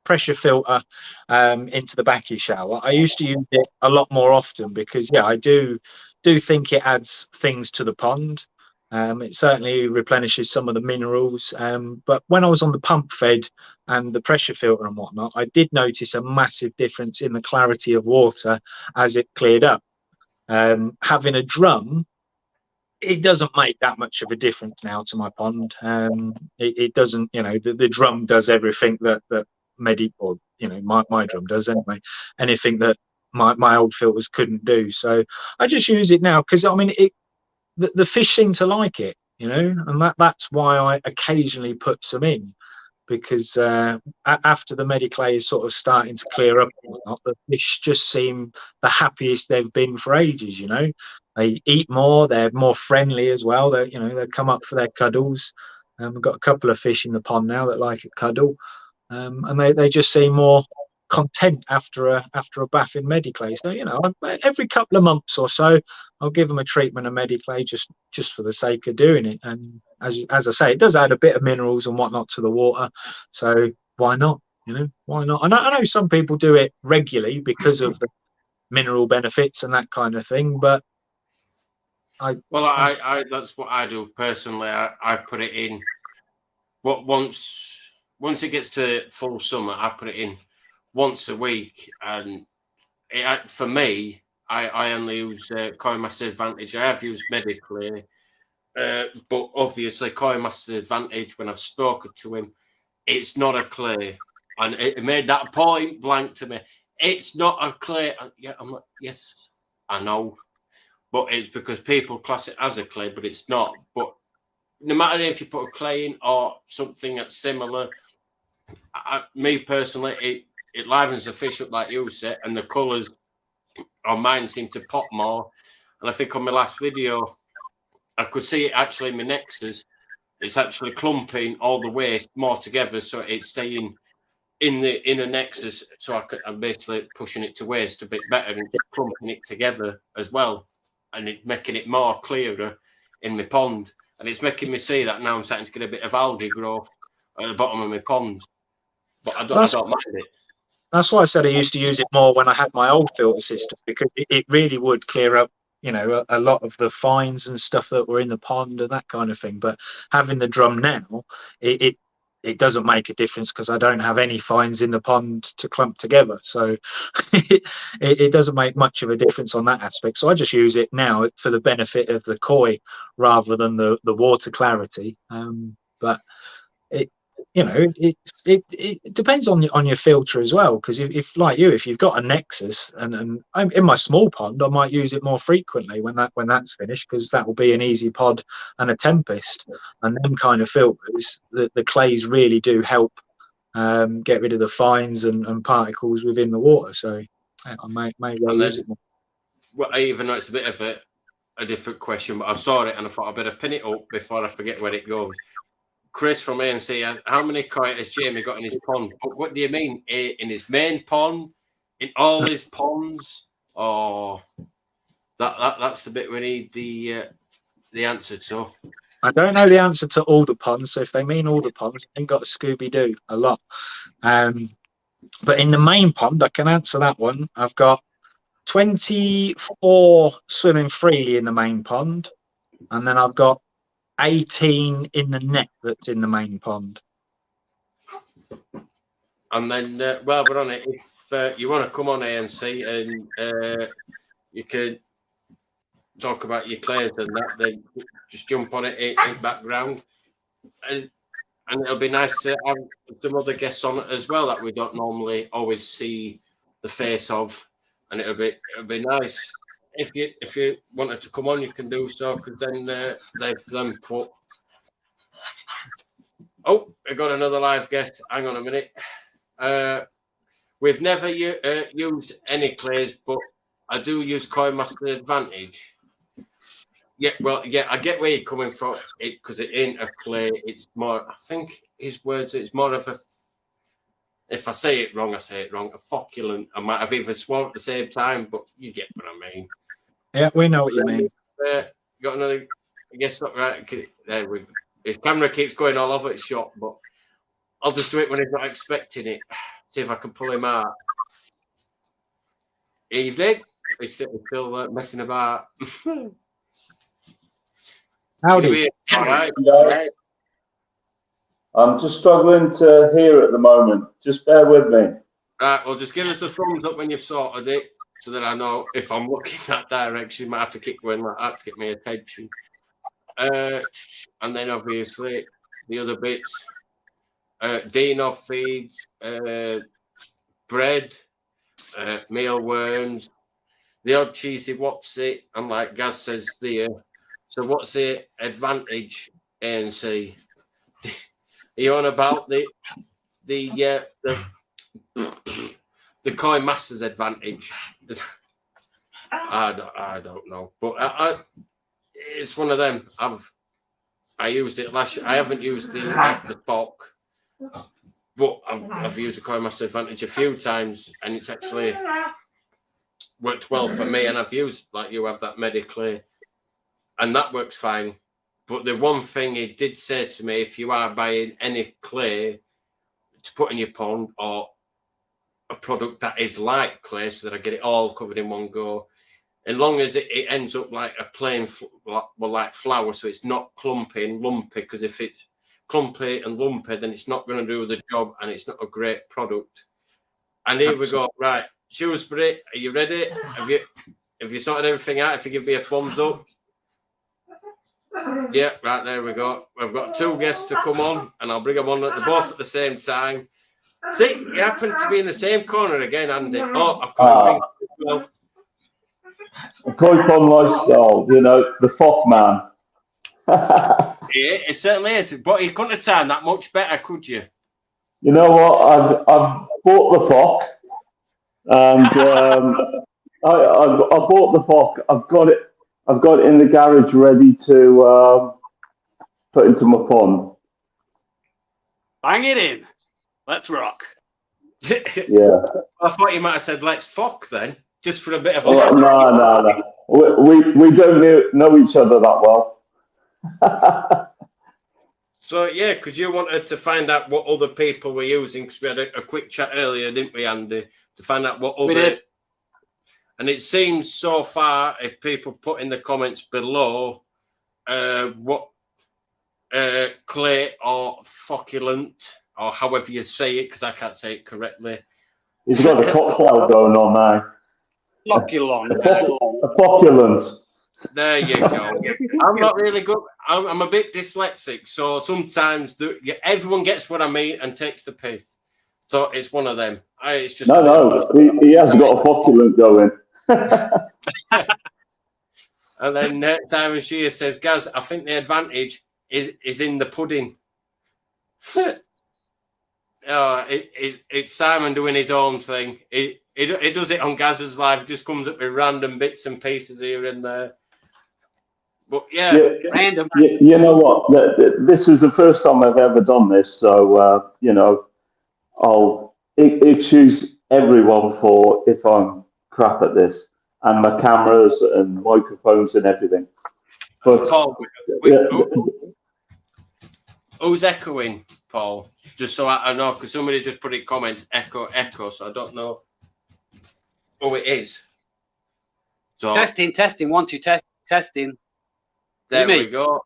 pressure filter into the back of your shower, I used to use it a lot more often because I do think it adds things to the pond. It certainly replenishes some of the minerals. But when I was on the pump fed and the pressure filter and whatnot, I did notice a massive difference in the clarity of water as it cleared up. Having a drum, it doesn't make that much of a difference now to my pond. It doesn't, the drum does everything that my drum does anyway. Anything that my old filters couldn't do. So I just use it now because the fish seem to like it, and that's why I occasionally put some in, because after the Mediclay is sort of starting to clear up, the fish just seem the happiest they've been for ages. They eat more, they're more friendly as well. They come up for their cuddles. We've got a couple of fish in the pond now that like a cuddle, and they just seem more content after a bath in Mediclay. So every couple of months or so I'll give them a treatment of Mediclay just for the sake of doing it. And as I say, it does add a bit of minerals and whatnot to the water, so why not? Why not? I know some people do it regularly because of the mineral benefits and that kind of thing, but I that's what I do personally. I put it in once it gets to full summer, I put it in once a week, and for me, I only use Koi Master Advantage. I have used Mediclay, but obviously Koi Master Advantage, when I've spoken to him, it's not a clay, and it made that point blank to me. It's not a clay. I'm like, yes, I know, but it's because people class it as a clay, but it's not. But no matter if you put a clay in or something that's similar, me personally, it livens the fish up like you said, and the colours on mine seem to pop more.
And I think on my last video, I could see it actually in my Nexus. It's actually clumping all the waste more together, so it's staying in a Nexus. So I'm basically pushing it to waste a bit better and clumping it together as well, and it making it more clearer in my pond. And it's making me see that now I'm starting to get a bit of algae growth at the bottom of my pond. But I don't mind it.
That's why I said I used to use it more when I had my old filter system, because it really would clear up, you know, a lot of the fines and stuff that were in the pond and that kind of thing. But having the drum now, it doesn't make a difference, because I don't have any fines in the pond to clump together. So it doesn't make much of a difference on that aspect. So I just use it now for the benefit of the koi rather than the water clarity. But you know, it depends on your filter as well, because if like you, if you've got a Nexus, and I'm in my small pond, I might use it more frequently when that's finished, because that will be an easy pod and a Tempest, and them kind of filters, the clays really do help get rid of the fines and particles within the water. So I may well use it more.
Well, even though it's a bit of a different question, but I saw it and I thought I better pin it up before I forget where it goes. Chris from ANC, how many koi has Jamie got in his pond? But what do you mean? In his main pond? In all his ponds? Or that's the bit we need the answer to.
I don't know the answer to all the ponds, so if they mean all the ponds, I think got a Scooby-Doo a lot. But in the main pond, I can answer that one. I've got 24 swimming freely in the main pond, and then I've got 18 in the net that's in the main pond.
And then, well, we're on it. If you want to come on ANC and you can talk about your clays and that, then just jump on it in background. And it'll be nice to have some other guests on it as well that we don't normally always see the face of. And it'll be nice. If you wanted to come on, you can do so, because then they've then put. Oh, we got another live guest. Hang on a minute. We've never used any clays, but I do use Koi Master Advantage. Yeah, well, yeah, I get where you're coming from. Because it ain't a clay. It's more. I think his words. It's more of a. If I say it wrong, I say it wrong. A flocculent. I might have even sworn at the same time, but you get what I mean.
Yeah, we know what you mean.
Got another. I guess not right. His camera keeps going all over its shot, but I'll just do it when he's not expecting it. See if I can pull him out. Evening. He's still messing about.
Howdy.
All right.
Yeah. I'm just struggling to hear at the moment. Just bear with me.
Right. Well, just give us a thumbs up when you've sorted it, so that I know if I'm looking that direction. Might have to keep going like that to get my attention. And then obviously the other bits, Dino feeds, bread, mealworms, the odd cheesy what's it, and like Gaz says there. So what's the advantage, ANC? Are you on about the Koi Masters advantage? I don't know, but it's one of them. I used it last year. I haven't used the Bok, but I've used the Koi Master Advantage a few times, and it's actually worked well for me. And I've used, like you have, that Mediclay, and that works fine. But the one thing he did say to me, if you are buying any clay to put in your pond, or a product that is like clay, so that I get it all covered in one go, as long as it ends up like a plain, like flour, so it's not clumpy and lumpy, because if it's clumpy and lumpy, then it's not going to do the job, and it's not a great product. And here we go. Right, Shrewsbury, are you ready? Have you sorted everything out? If you give me a thumbs up. Yeah, right, there we go. We've got two guests to come on, and I'll bring them on both at the same time. See, you happen to be in the same corner again, Andy. Oh, I've come as well.
A Koi Pond lifestyle, you know, the FOC man.
Yeah, it certainly is. But you couldn't have timed that much better, could you?
You know what? I've bought the FOC, and I bought the FOC. I've got it. I've got it in the garage ready to put into my pond.
Bang it in. Let's rock.
Yeah.
I thought you might have said let's fuck then, just for a bit of.
No. We don't know each other that well.
So yeah, because you wanted to find out what other people were using, because we had a quick chat earlier, didn't we, Andy? To find out what other.
We did.
And it seems so far, if people put in the comments below, what clay or flocculent, or however you say it, because I can't say it correctly.
He's got a cocktail going on now.
Flocculon.
A flocculent.
There you go. I'm not really good. I'm a bit dyslexic, so sometimes everyone gets what I mean and takes the piss. So it's one of them. It's just
No. He has got a flocculent going.
And then Simon Shear says, Gaz, I think the advantage is in the pudding. It's Simon doing his own thing. He does it on Gaz's live. He just comes up with random bits and pieces here and there. But yeah.
Random.
You know what? This is the first time I've ever done this, so I'll excuse everyone for if I'm crap at this, and my cameras and microphones and everything. But
Paul, who's echoing, Paul? Just so I know, because somebody just put in comments, echo, so I don't know who it is. So
Testing. 1, 2, testing.
there we go.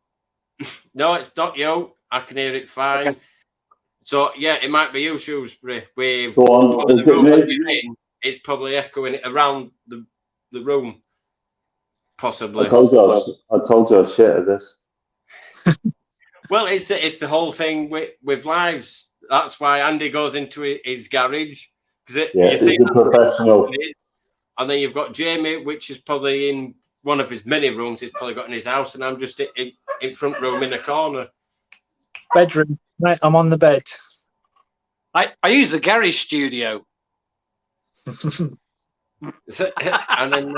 No, it's not you. I can hear it fine.
Okay.
So yeah, it might be you, Shrewsbury. With
Go on, is
the room
it
that
me?
you're in, it's probably echoing it around the room, possibly.
I told you I was shit at this.
Well, it's the whole thing with lives. That's why Andy goes into his garage, because
He's a professional.
And then you've got Jamie, which is probably in one of his many rooms he's probably got in his house, and I'm just in front room in the corner.
Bedroom. Right, I'm on the bed.
I use the garage studio.
And then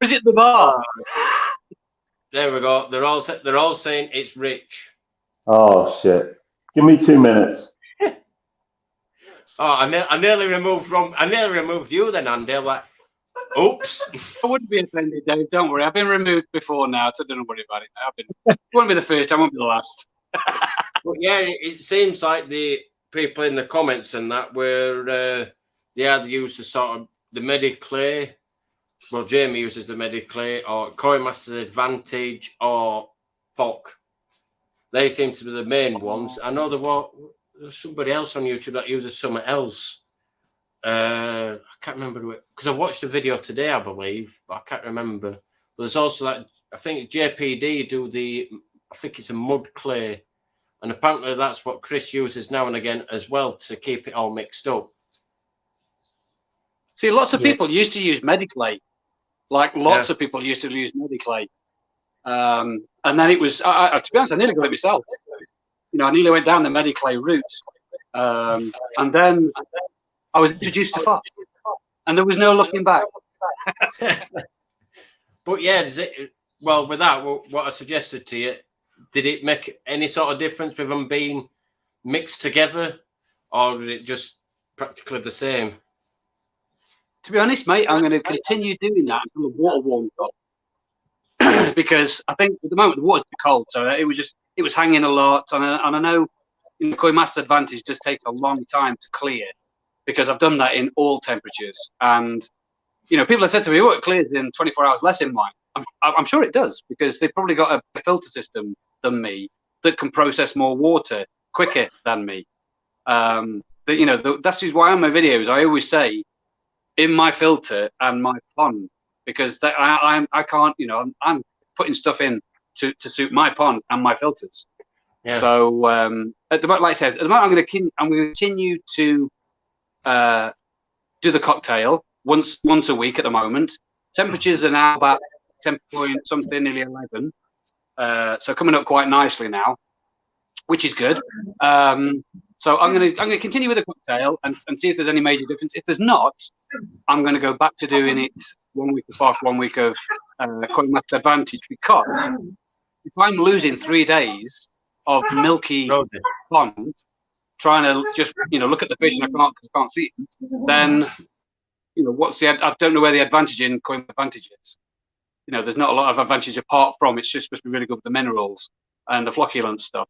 Is it the bar?
there we go. They're all saying it's Rich.
Oh shit! Give me 2 minutes.
Oh, I nearly removed you then, Andy. I'm like, oops.
I wouldn't be offended, Dave. Don't worry. I've been removed before now, so don't worry about it. It won't be the first. I won't be the last.
But yeah, it seems like the people in the comments and that were they either use the sort of the Mediclay. Well, Jamie uses the Mediclay, or Coinmaster's Advantage, or Fock. They seem to be the main ones. I know there's somebody else on YouTube that uses something else. I can't remember because I watched a video today, I believe, but I can't remember. But there's also that I think JPD do I think it's a mud clay, and apparently that's what Chris uses now and again as well to keep it all mixed up.
See, lots of people used to use Mediclay. Like lots of people used to use Mediclay. And then it was, to be honest, I nearly got it myself. I nearly went down the Mediclay route. And then I was introduced to Fox, and there was no looking back.
But yeah, with that, what I suggested to you, did it make any sort of difference with them being mixed together, or did it just practically the same?
To be honest, mate, I'm going to continue doing that until the water warms up. Because I think at the moment the water's too cold, so it was hanging a lot, and I know Coinmaster Advantage does take a long time to clear, because I've done that in all temperatures, and people have said to me, "Oh, it clears in 24 hours less in mine." I'm sure it does, because they've probably got a filter system than me that can process more water quicker than me. That's just why on my videos I always say in my filter and my pond, because I can't, I'm putting stuff in to suit my pond and my filters. Yeah. So at the moment, like I said, at the moment I'm going to continue to do the cocktail once a week at the moment. Temperatures are now about 10 point something, nearly 11. So coming up quite nicely now, which is good. So I'm going to continue with the cocktail and see if there's any major difference. If there's not, I'm going to go back to doing it 1 week of Fock, 1 week of Coinmaster Advantage, because if I'm losing 3 days of milky pond trying to just look at the fish and I can't see them, then what's the? I don't know where the advantage in Coin Advantage is. There's not a lot of advantage apart from it's just supposed to be really good with the minerals and the flocculent stuff.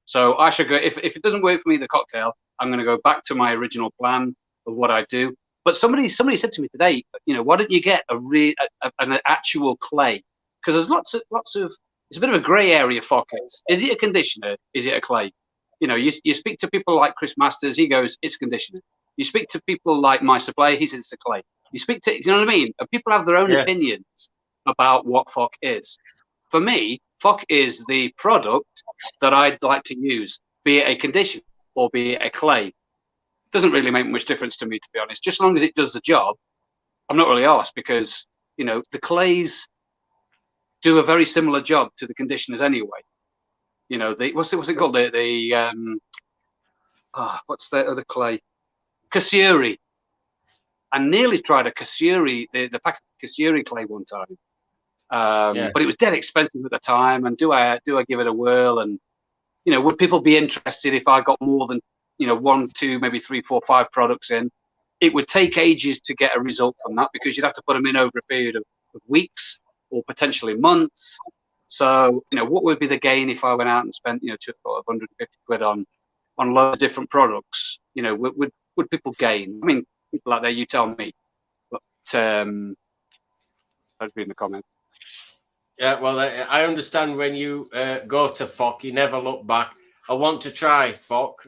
So I should go, if it doesn't work for me, the cocktail, I'm going to go back to my original plan of what I do. But somebody said to me today, why don't you get an actual clay? Because there's lots of, it's a bit of a grey area, Fock is. Is it a conditioner? Is it a clay? You speak to people like Chris Masters, he goes, it's conditioner. You speak to people like My Supply, he says it's a clay. You speak to, you know what I mean? People have their own opinions about what Fock is. For me, Fock is the product that I'd like to use, be it a conditioner or be it a clay. It doesn't really make much difference to me, to be honest. Just as long as it does the job, I'm not really asked, because the clays do a very similar job to the conditioners anyway. What's it called? What's the other clay? Kasuri. I nearly tried a Kasuri, the pack of Kasuri clay one time. But it was dead expensive at the time. And do I give it a whirl? And would people be interested if I got more than 1, 2, maybe 3, 4, 5 products in? It would take ages to get a result from that, because you'd have to put them in over a period of weeks or potentially months. So what would be the gain if I went out and spent 150 quid on loads of different products? Would people gain? I mean, people out there, you tell me. But I'd read in the comments.
Yeah, well, I understand when you go to Fock, you never look back. I want to try Fock.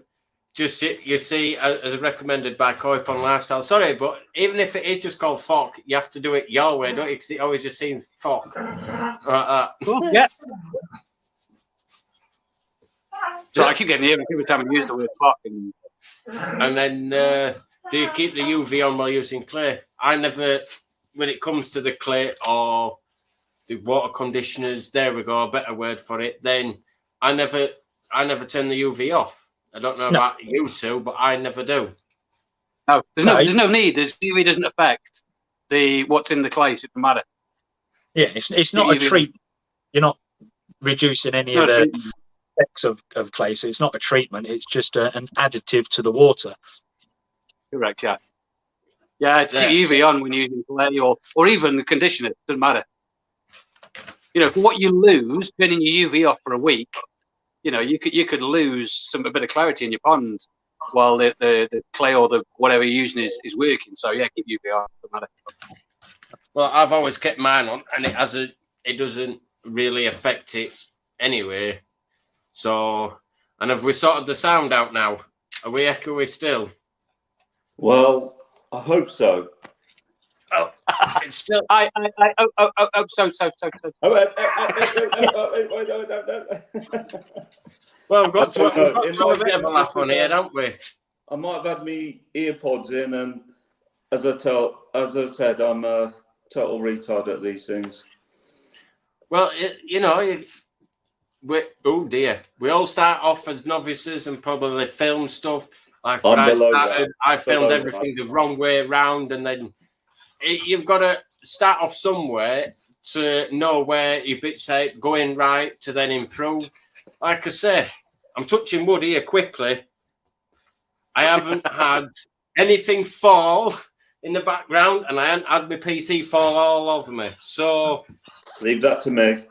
Just you see, as recommended by Koi Pond Lifestyle. Sorry, but even if it is just called Fock, you have to do it your way, don't you? Because it always just seems Fock. Like that.
Yeah. So I keep getting here every time I use the word Fock.
And then do you keep the UV on while using clay? I never, when it comes to the clay or the water conditioners, there we go, a better word for it, then I never turn the UV off. I don't know about you two, but I never do.
No, there's no need. UV doesn't affect what's in the clay. It doesn't matter.
Yeah, it's not a treatment. You're not reducing any of the effects of clay, so it's not a treatment. It's just an additive to the water.
Correct. Yeah. Yeah. Keep UV on when you're using clay or even the conditioner. It doesn't matter. For what you lose, turning your UV off for a week, you could lose a bit of clarity in your pond while the clay or the whatever you're using is working. So yeah, keep UV on. Doesn't matter.
Well, I've always kept mine on, and it doesn't really affect it anyway. So, and have we sorted the sound out now? Are we echoey still?
Well, I hope so.
Oh, it's still. Well, we've got to have a bit of a laugh on here, haven't we?
I might have had me earpods in, and as I said, I'm a total retard at these things.
Well, oh dear, we all start off as novices and probably film stuff. Like when I started, I filmed everything the wrong way around, and then you've got to start off somewhere to know where your bits are going right to then improve. Like I say, I'm touching wood here quickly. I haven't had anything fall in the background, and I haven't had my PC fall all over me. So
leave that to me.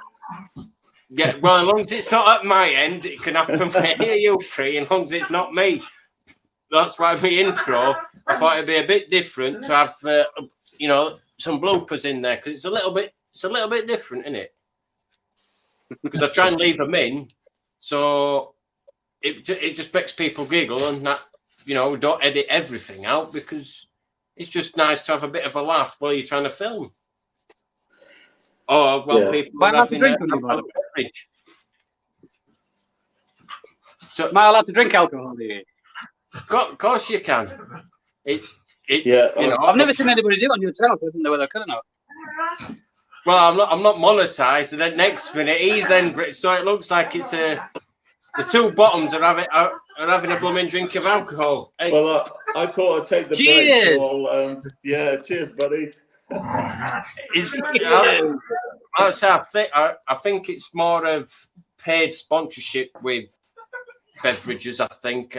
Yeah, well, as long as it's not at my end, it can happen for any of you three, as long as it's not me. That's why my intro, I thought it'd be a bit different to have, some bloopers in there, because it's a little bit different, isn't it? Because I try and leave them in, so it just makes people giggle, and that, don't edit everything out, because it's just nice to have a bit of a laugh while you're trying to film. Oh, well, people are having a beverage. So,
am I allowed to drink alcohol here?
Of course you can.
I've never seen anybody do it on your channel, so I didn't know whether I could or not.
Well, I'm not monetized, and then next minute he's then, so it looks like it's the two bottoms are having a blooming drink of alcohol. Hey.
Well, I thought I'd take the break. So cheers, buddy.
I think it's more of paid sponsorship with beverages. I think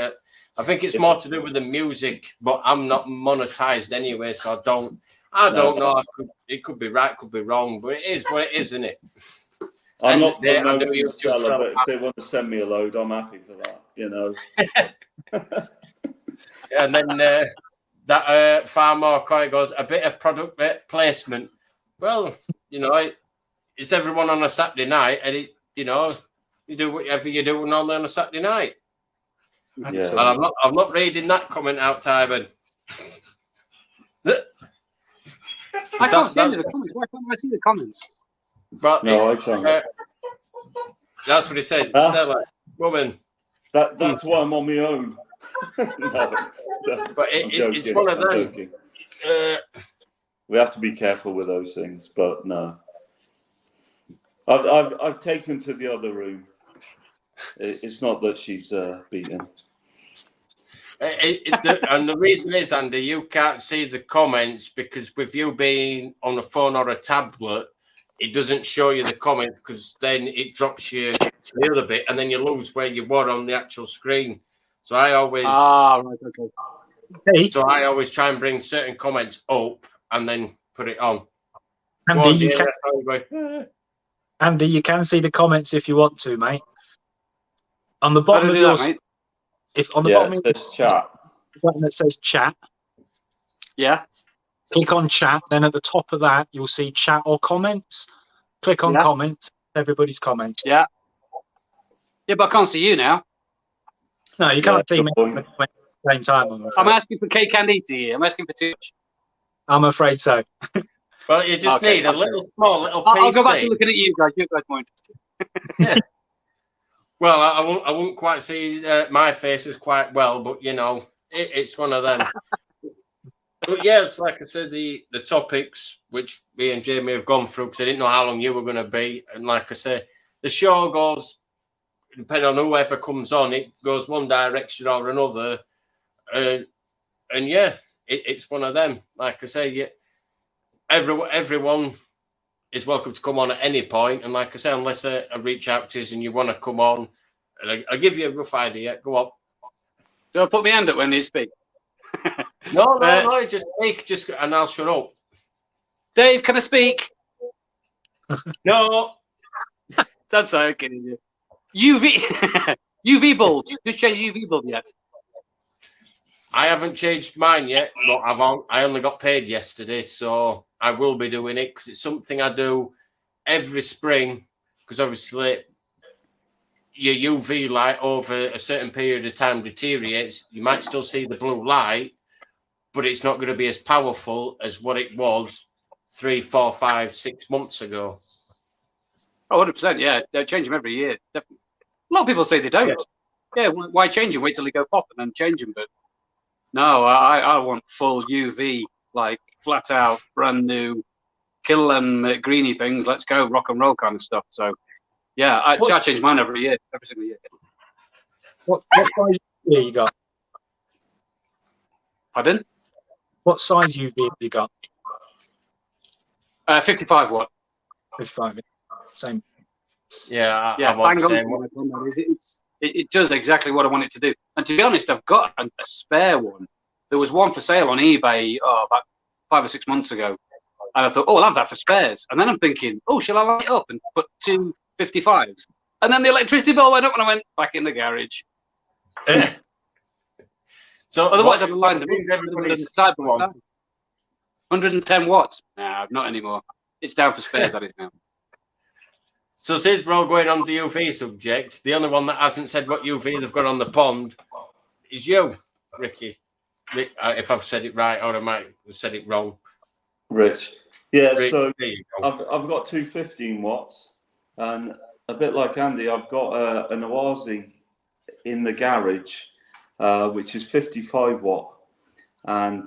it's more to do with the music, but I'm not monetized anyway, so I don't know. It could be right, could be wrong, but it is what it is, isn't it?
I'm not promoting Stella, but if they want to send me a load, I'm happy for that. You know.
And then that Farmer Coy goes, a bit of product placement. Well, you know, it's everyone on a Saturday night, and you do whatever you do normally on a Saturday night.
Yeah.
And I'm not reading that comment out, Tybin.
I can't see the comments. Why can't I see the comments?
But
no, I can't.
That's what he says. It's Stella, woman.
That's why I'm on my own. No,
but it's one of them.
We have to be careful with those things, but no. I've taken to the other room. It's not that she's beaten.
And the reason is, Andy, you can't see the comments because with you being on a phone or a tablet, it doesn't show you the comments because then it drops you to the other bit and then you lose where you were on the actual screen. So I always
Hey.
So I always try and bring certain comments up and then put it on.
Andy, Andy, you can see the comments if you want to, mate. On the bottom of your
mate?
If on the bottom
it says chat.
The button that says chat.
Yeah.
Click on chat. Then at the top of that, you'll see chat or comments. Click on comments. Everybody's comments.
Yeah. Yeah, but I can't see you now.
No, you can't see me at the same time.
I'm asking for cake and eating here. I'm asking for too much.
I'm afraid so.
Well, you just need a small little PC.
I'll go back to looking at you guys. You guys are more interested.
Well, I won't quite see my faces quite well, but you know, it's one of them. But yes, like I said, the topics which me and Jamie have gone through because I didn't know how long you were going to be, and like I say, the show goes depending on whoever comes on, it goes one direction or another, and yeah, it's one of them. Like I say, everyone is welcome to come on at any point, and like I say, unless I reach out to you and you want to come on, and I'll give you a rough idea. Go on.
Do I put my hand up when you speak?
No, just speak, and I'll shut up.
Dave, can I speak?
No.
That's so kidding you. UV bulbs. Who's changed UV bulb yet?
I haven't changed mine yet, but I only got paid yesterday, so I will be doing it because it's something I do every spring. Because obviously, your UV light over a certain period of time deteriorates. You might still see the blue light, but it's not going to be as powerful as what it was 3, 4, 5, 6 months ago.
Oh, 100%. Yeah, they change them every year. Definitely. A lot of people say they don't. Yeah, why change them? Wait till they go pop and then change them. But no, I want full UV, like flat out, brand new, kill them greeny things. Let's go, rock and roll kind of stuff. So yeah, I change mine every year, every single year.
What size UV you got?
Pardon?
What size UV have you got?
55 watt.
55. Same.
Yeah,
bang on. It does exactly what I want it to do. And to be honest, I've got a spare one. There was one for sale on eBay about 5 or 6 months ago. And I thought, I'll have that for spares. And then I'm thinking, shall I light it up and put 2 55s? And then the electricity bill went up and I went back in the garage.
So
otherwise, I've lined them up. 110 watts. No, not anymore. It's down for spares, that is now.
So since we're all going on the UV subject, the only one that hasn't said what UV they've got on the pond is you, Ricky. If I've said it right, or I might have said it wrong.
Rich. Yeah,
Rick,
so I've got 2 15 watts, and a bit like Andy, I've got an Oazi in the garage, which is 55 watt, and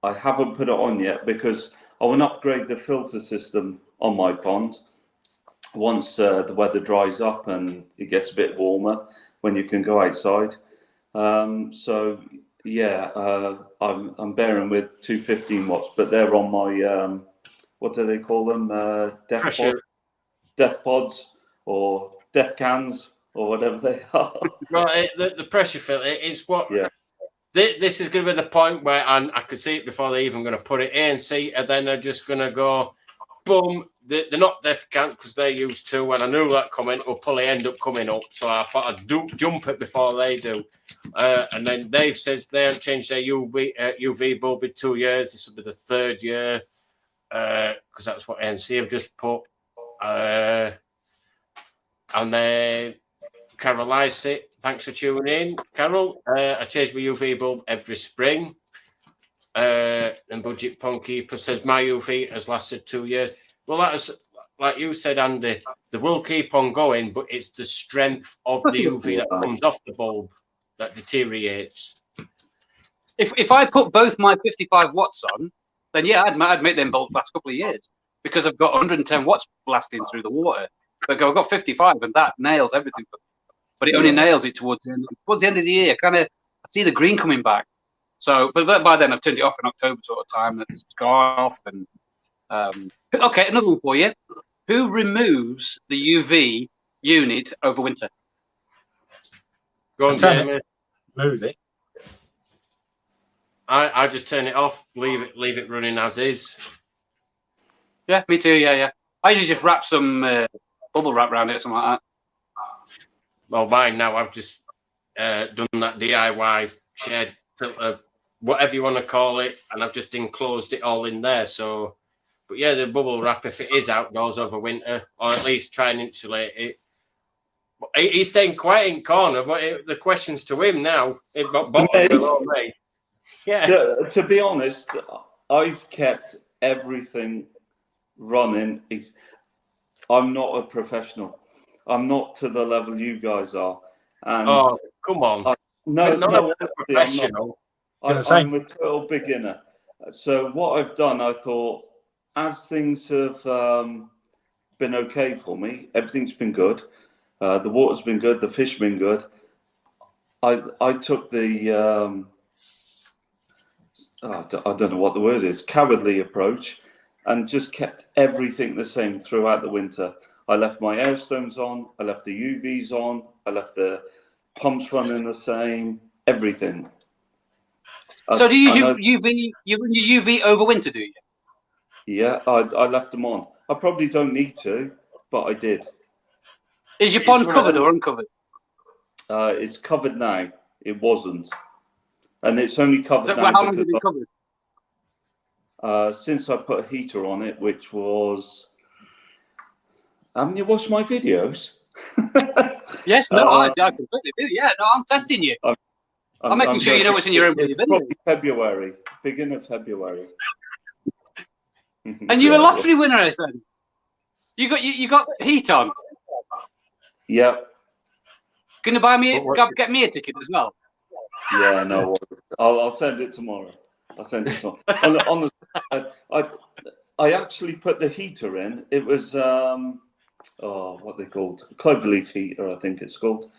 I haven't put it on yet because I want to upgrade the filter system on my pond once the weather dries up and it gets a bit warmer when you can go outside. So Yeah, I'm bearing with 215 watts, but they're on my what do they call them?
Pressure.
Death pods or death cans or whatever they are.
Right, the pressure filter is what.
Yeah.
This is going to be the point where I could see it before they even going to put it in. See, and then they're just going to go, boom. They're not death cans because they're used to. And I knew that comment will probably end up coming up, so I thought I'd jump it before they do. And then Dave says they haven't changed their UV bulb in 2 years. This will be the 3rd year because that's what NC have just put. And then Carol Lycett, thanks for tuning in. Carol, I change my UV bulb every spring. And Budget Pond Keeper says my UV has lasted 2 years. Well, that's like you said, Andy, they will keep on going, but it's the strength of the UV that comes off the bulb that deteriorates.
If I put both my 55 watts on, then yeah, I'd make them bulbs last a couple of years because I've got 110 watts blasting through the water. But I've got 55, and that nails everything. But it only nails it towards the end of the year. Kind of, I see the green coming back. So, but by then I've turned it off in October sort of time. It's gone off. And okay, another one for you. Who removes the UV unit over winter?
Go on, Jamie.
Move it.
I just turn it off, leave it running as is.
Yeah, me too. Yeah. I usually just wrap some bubble wrap around it or something like that.
Well, mine now, I've just done that DIY shed filter, whatever you want to call it, and I've just enclosed it all in there. So, but yeah, the bubble wrap, if it is outdoors over winter, or at least try and insulate it. He's staying quiet in corner, but the question's to him now. It got bottom below me. Yeah.
To be honest, I've kept everything running. I'm not a professional. I'm not to the level you guys are. And
oh, come on.
No,
professional.
I'm a total beginner. So what I've done, I thought, as things have been okay for me, everything's been good. The water's been good. The fish have been good. I took the, I don't know what the word is, cowardly approach, and just kept everything the same throughout the winter. I left my airstones on, I left the UVs on, I left the pumps running the same, everything.
So do you use UV? You run your UV over winter, do you?
Yeah, I left them on. I probably don't need to, but I did.
Is your pond covered or uncovered?
It's covered now. It wasn't, and it's only covered now.
How long has it been covered?
Since I put a heater on it, which was. Haven't you watched my videos?
Yes, no, I completely do. Yeah, no, I'm testing you. I'm making sure you know what's in your own video.
Probably February, beginning of February.
And you're a lottery winner, I think. You got heat on.
Yeah.
Can you get me a ticket as well?
Yeah, no. I'll send it tomorrow. I actually put the heater in. It was what they called, cloverleaf heater, I think it's called.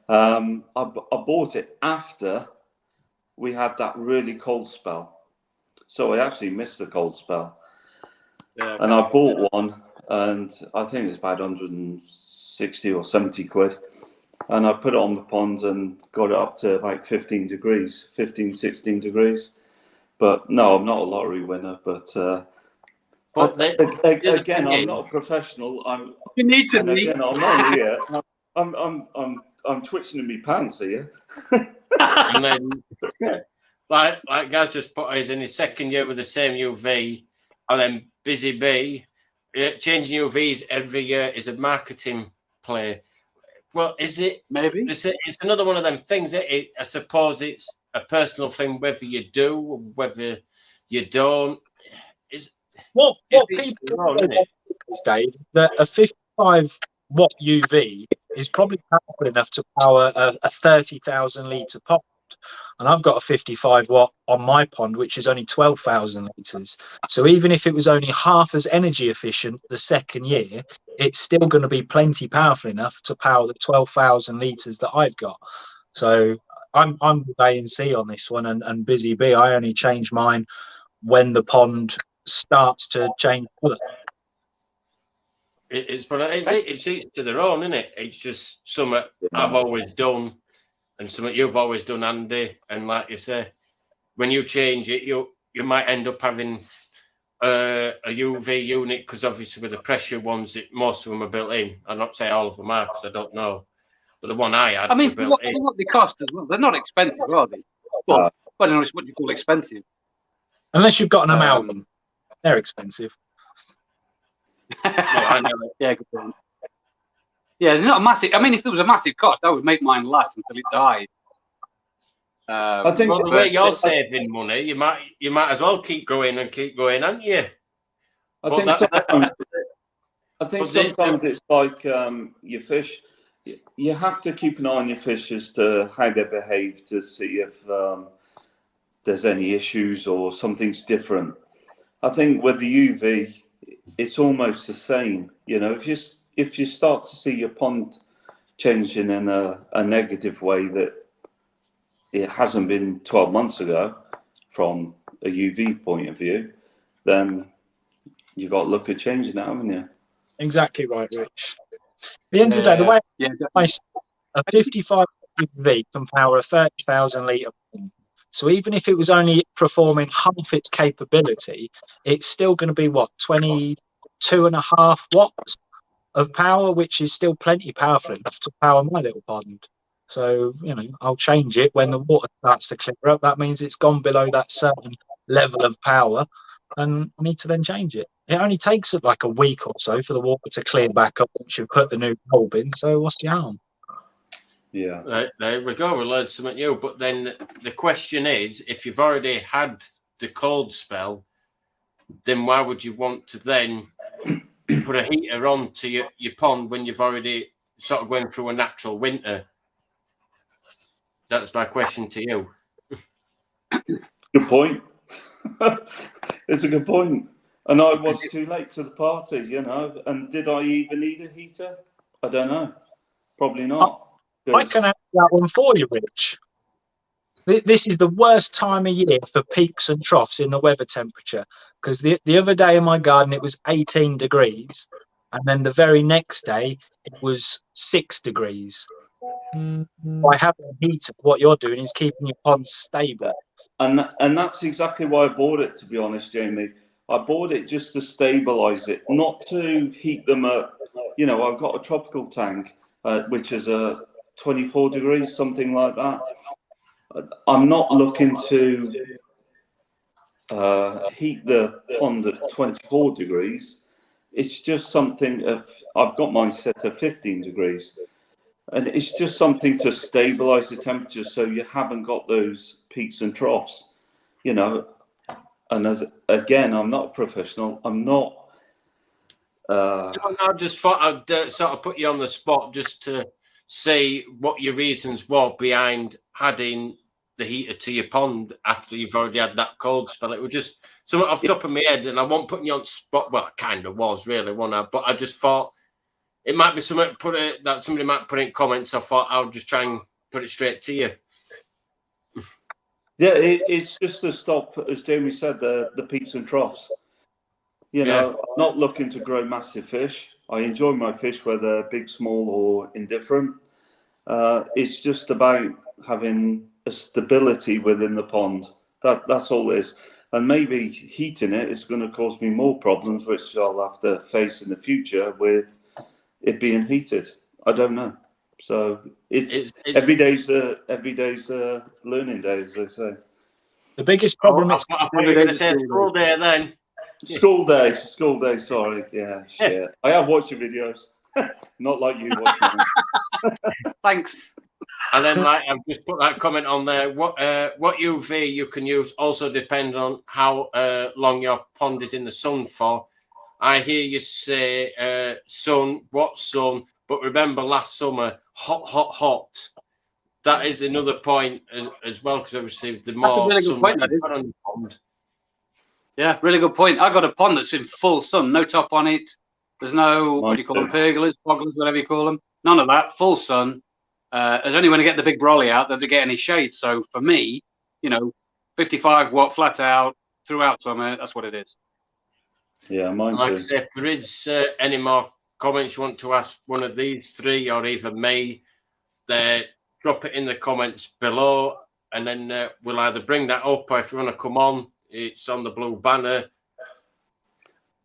I bought it after we had that really cold spell, so I actually missed the cold spell. Yeah, and I bought one, and I think it's about 160 or 70 quid, and I put it on the pond and got it up to about 15, 16 degrees. But no, I'm not a lottery winner, but again, I'm not a professional.
You need to be.
Again, I'm not here. I'm twitching in my pants here.
And then, like Gaz just put, he's in his 2nd year with the same UV, and then Busy Bee, changing UVs every year is a marketing play. Well, is it? Maybe it's another one of them things. I suppose it's a personal thing, whether you do or whether you don't.
What people these days, that a 55 watt UV is probably powerful enough to power a 30,000 litre pond, and I've got a 55 watt on my pond, which is only 12,000 litres. So even if it was only half as energy efficient the 2nd year, it's still going to be plenty powerful enough to power the 12,000 litres that I've got. So I'm with A and C on this one, and Busy B. I only change mine when the pond starts to change colour.
It's each to their own, isn't it? It's just something I've always done, and something you've always done, Andy. And like you say, when you change it, you might end up having a UV unit, because obviously with the pressure ones, most of them are built in. I'm not saying all of them are, because I don't know, but the one I had,
I mean,
were built in.
what they cost as well, they're not expensive, are they? Well, I don't know what you call expensive.
Unless you've got an amalgam, they're expensive.
Well, I know it.
Yeah, good point. Yeah, it's not a massive. I mean, if there was a massive cost, I would make mine last until it died.
I think
Well, the way you're saving money, you might as well keep going, aren't you?
I think sometimes it's like your fish. You have to keep an eye on your fish as to how they behave to see if there's any issues or something's different. I think with the UV, it's almost the same. You know, if you start to see your pond changing in a negative way that it hasn't been 12 months ago from a UV point of view, then you've got to look at changing that, haven't you?
Exactly right, Rich. At the end of the day, the way a 55 UV can power a 30,000 litre pond. So even if it was only performing half its capability, it's still going to be, 22.5 watts of power, which is still plenty powerful enough to power my little pond. So, I'll change it when the water starts to clear up. That means it's gone below that certain level of power, and I need to then change it. It only takes like a week or so for the water to clear back up once you put the new bulb in. So what's the harm?
Yeah.
There we go. We'll learn something new. But then the question is, if you've already had the cold spell, then why would you want to then put a heater on to your pond when you've already sort of going through a natural winter? That's my question to you.
Good point. It's a good point. And I was too late to the party, and did I even need a heater? I don't know. Probably not.
I can answer that one for you, Rich. This is the worst time of year for peaks and troughs in the weather temperature, because the other day in my garden it was 18 degrees, and then the very next day it was 6 degrees. By having a heater, what you're doing is keeping your pond stable.
And that's exactly why I bought it, to be honest, Jamie. I bought it just to stabilise it, not to heat them up. I've got a tropical tank, which is a 24 degrees, something like that. I'm not looking to heat the pond at 24 degrees. It's just something I've got mine set to 15 degrees. And it's just something to stabilise the temperature so you haven't got those peaks and troughs, And again, I'm not a professional. I'm not.
I just thought I'd sort of put you on the spot just to say what your reasons were behind adding the heater to your pond after you've already had that cold spell. It was just something off the top of my head, and I wasn't putting you on the spot. Well, I kind of was, really, wasn't I? But I just thought it might be something that somebody might put in comments. I thought I'll just try and put it straight to you.
Yeah, it's just to stop, as Jamie said, the peaks and troughs. I'm not looking to grow massive fish. I enjoy my fish, whether big, small, or indifferent. It's just about having a stability within the pond. That's all it is. And maybe heating it is going to cause me more problems, which I'll have to face in the future with it being heated. I don't know. So it's every day's a learning day, as they say.
The biggest problem is
I thought you were going to say school day then.
School day. Sorry, yeah, shit. I have watched your videos, not like you watching them.
Thanks.
And then, I've just put that comment on there. What UV you can use also depends on how long your pond is in the sun for. I hear you say sun. What sun? But remember, last summer, hot. That is another point as well, because obviously the more
really
sun
point,
you put on the pond.
Yeah, really good point. I got a pond that's in full sun, no top on it. There's no, what do you call them, pergolas, bogglers, whatever you call them. None of that, full sun. It's only when I get the big brolly out that they get any shade. So for me, 55 watt flat out throughout summer, that's what it is.
Yeah, mine
Like
too.
I say, if there is any more comments you want to ask one of these three or even me, drop it in the comments below, and then we'll either bring that up, or if you want to come on, it's on the blue banner.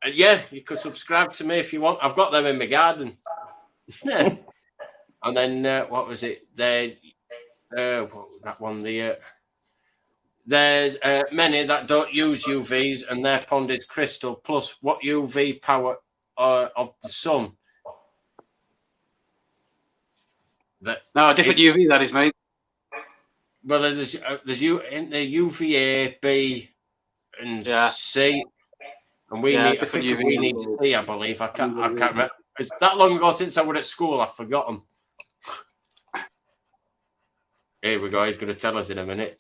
And yeah, you can subscribe to me if you want. I've got them in my garden. And then what was it? What was that one? There's many that don't use UVs, and their pond is crystal. Plus, what UV power of the sun?
No, different UV that is, mate.
Well, there's in the UVA, B, and C, and we need. I think UV we need C. I believe. I can't remember. It's that long ago since I was at school. I've forgotten. Here we go. He's going to tell us in a minute.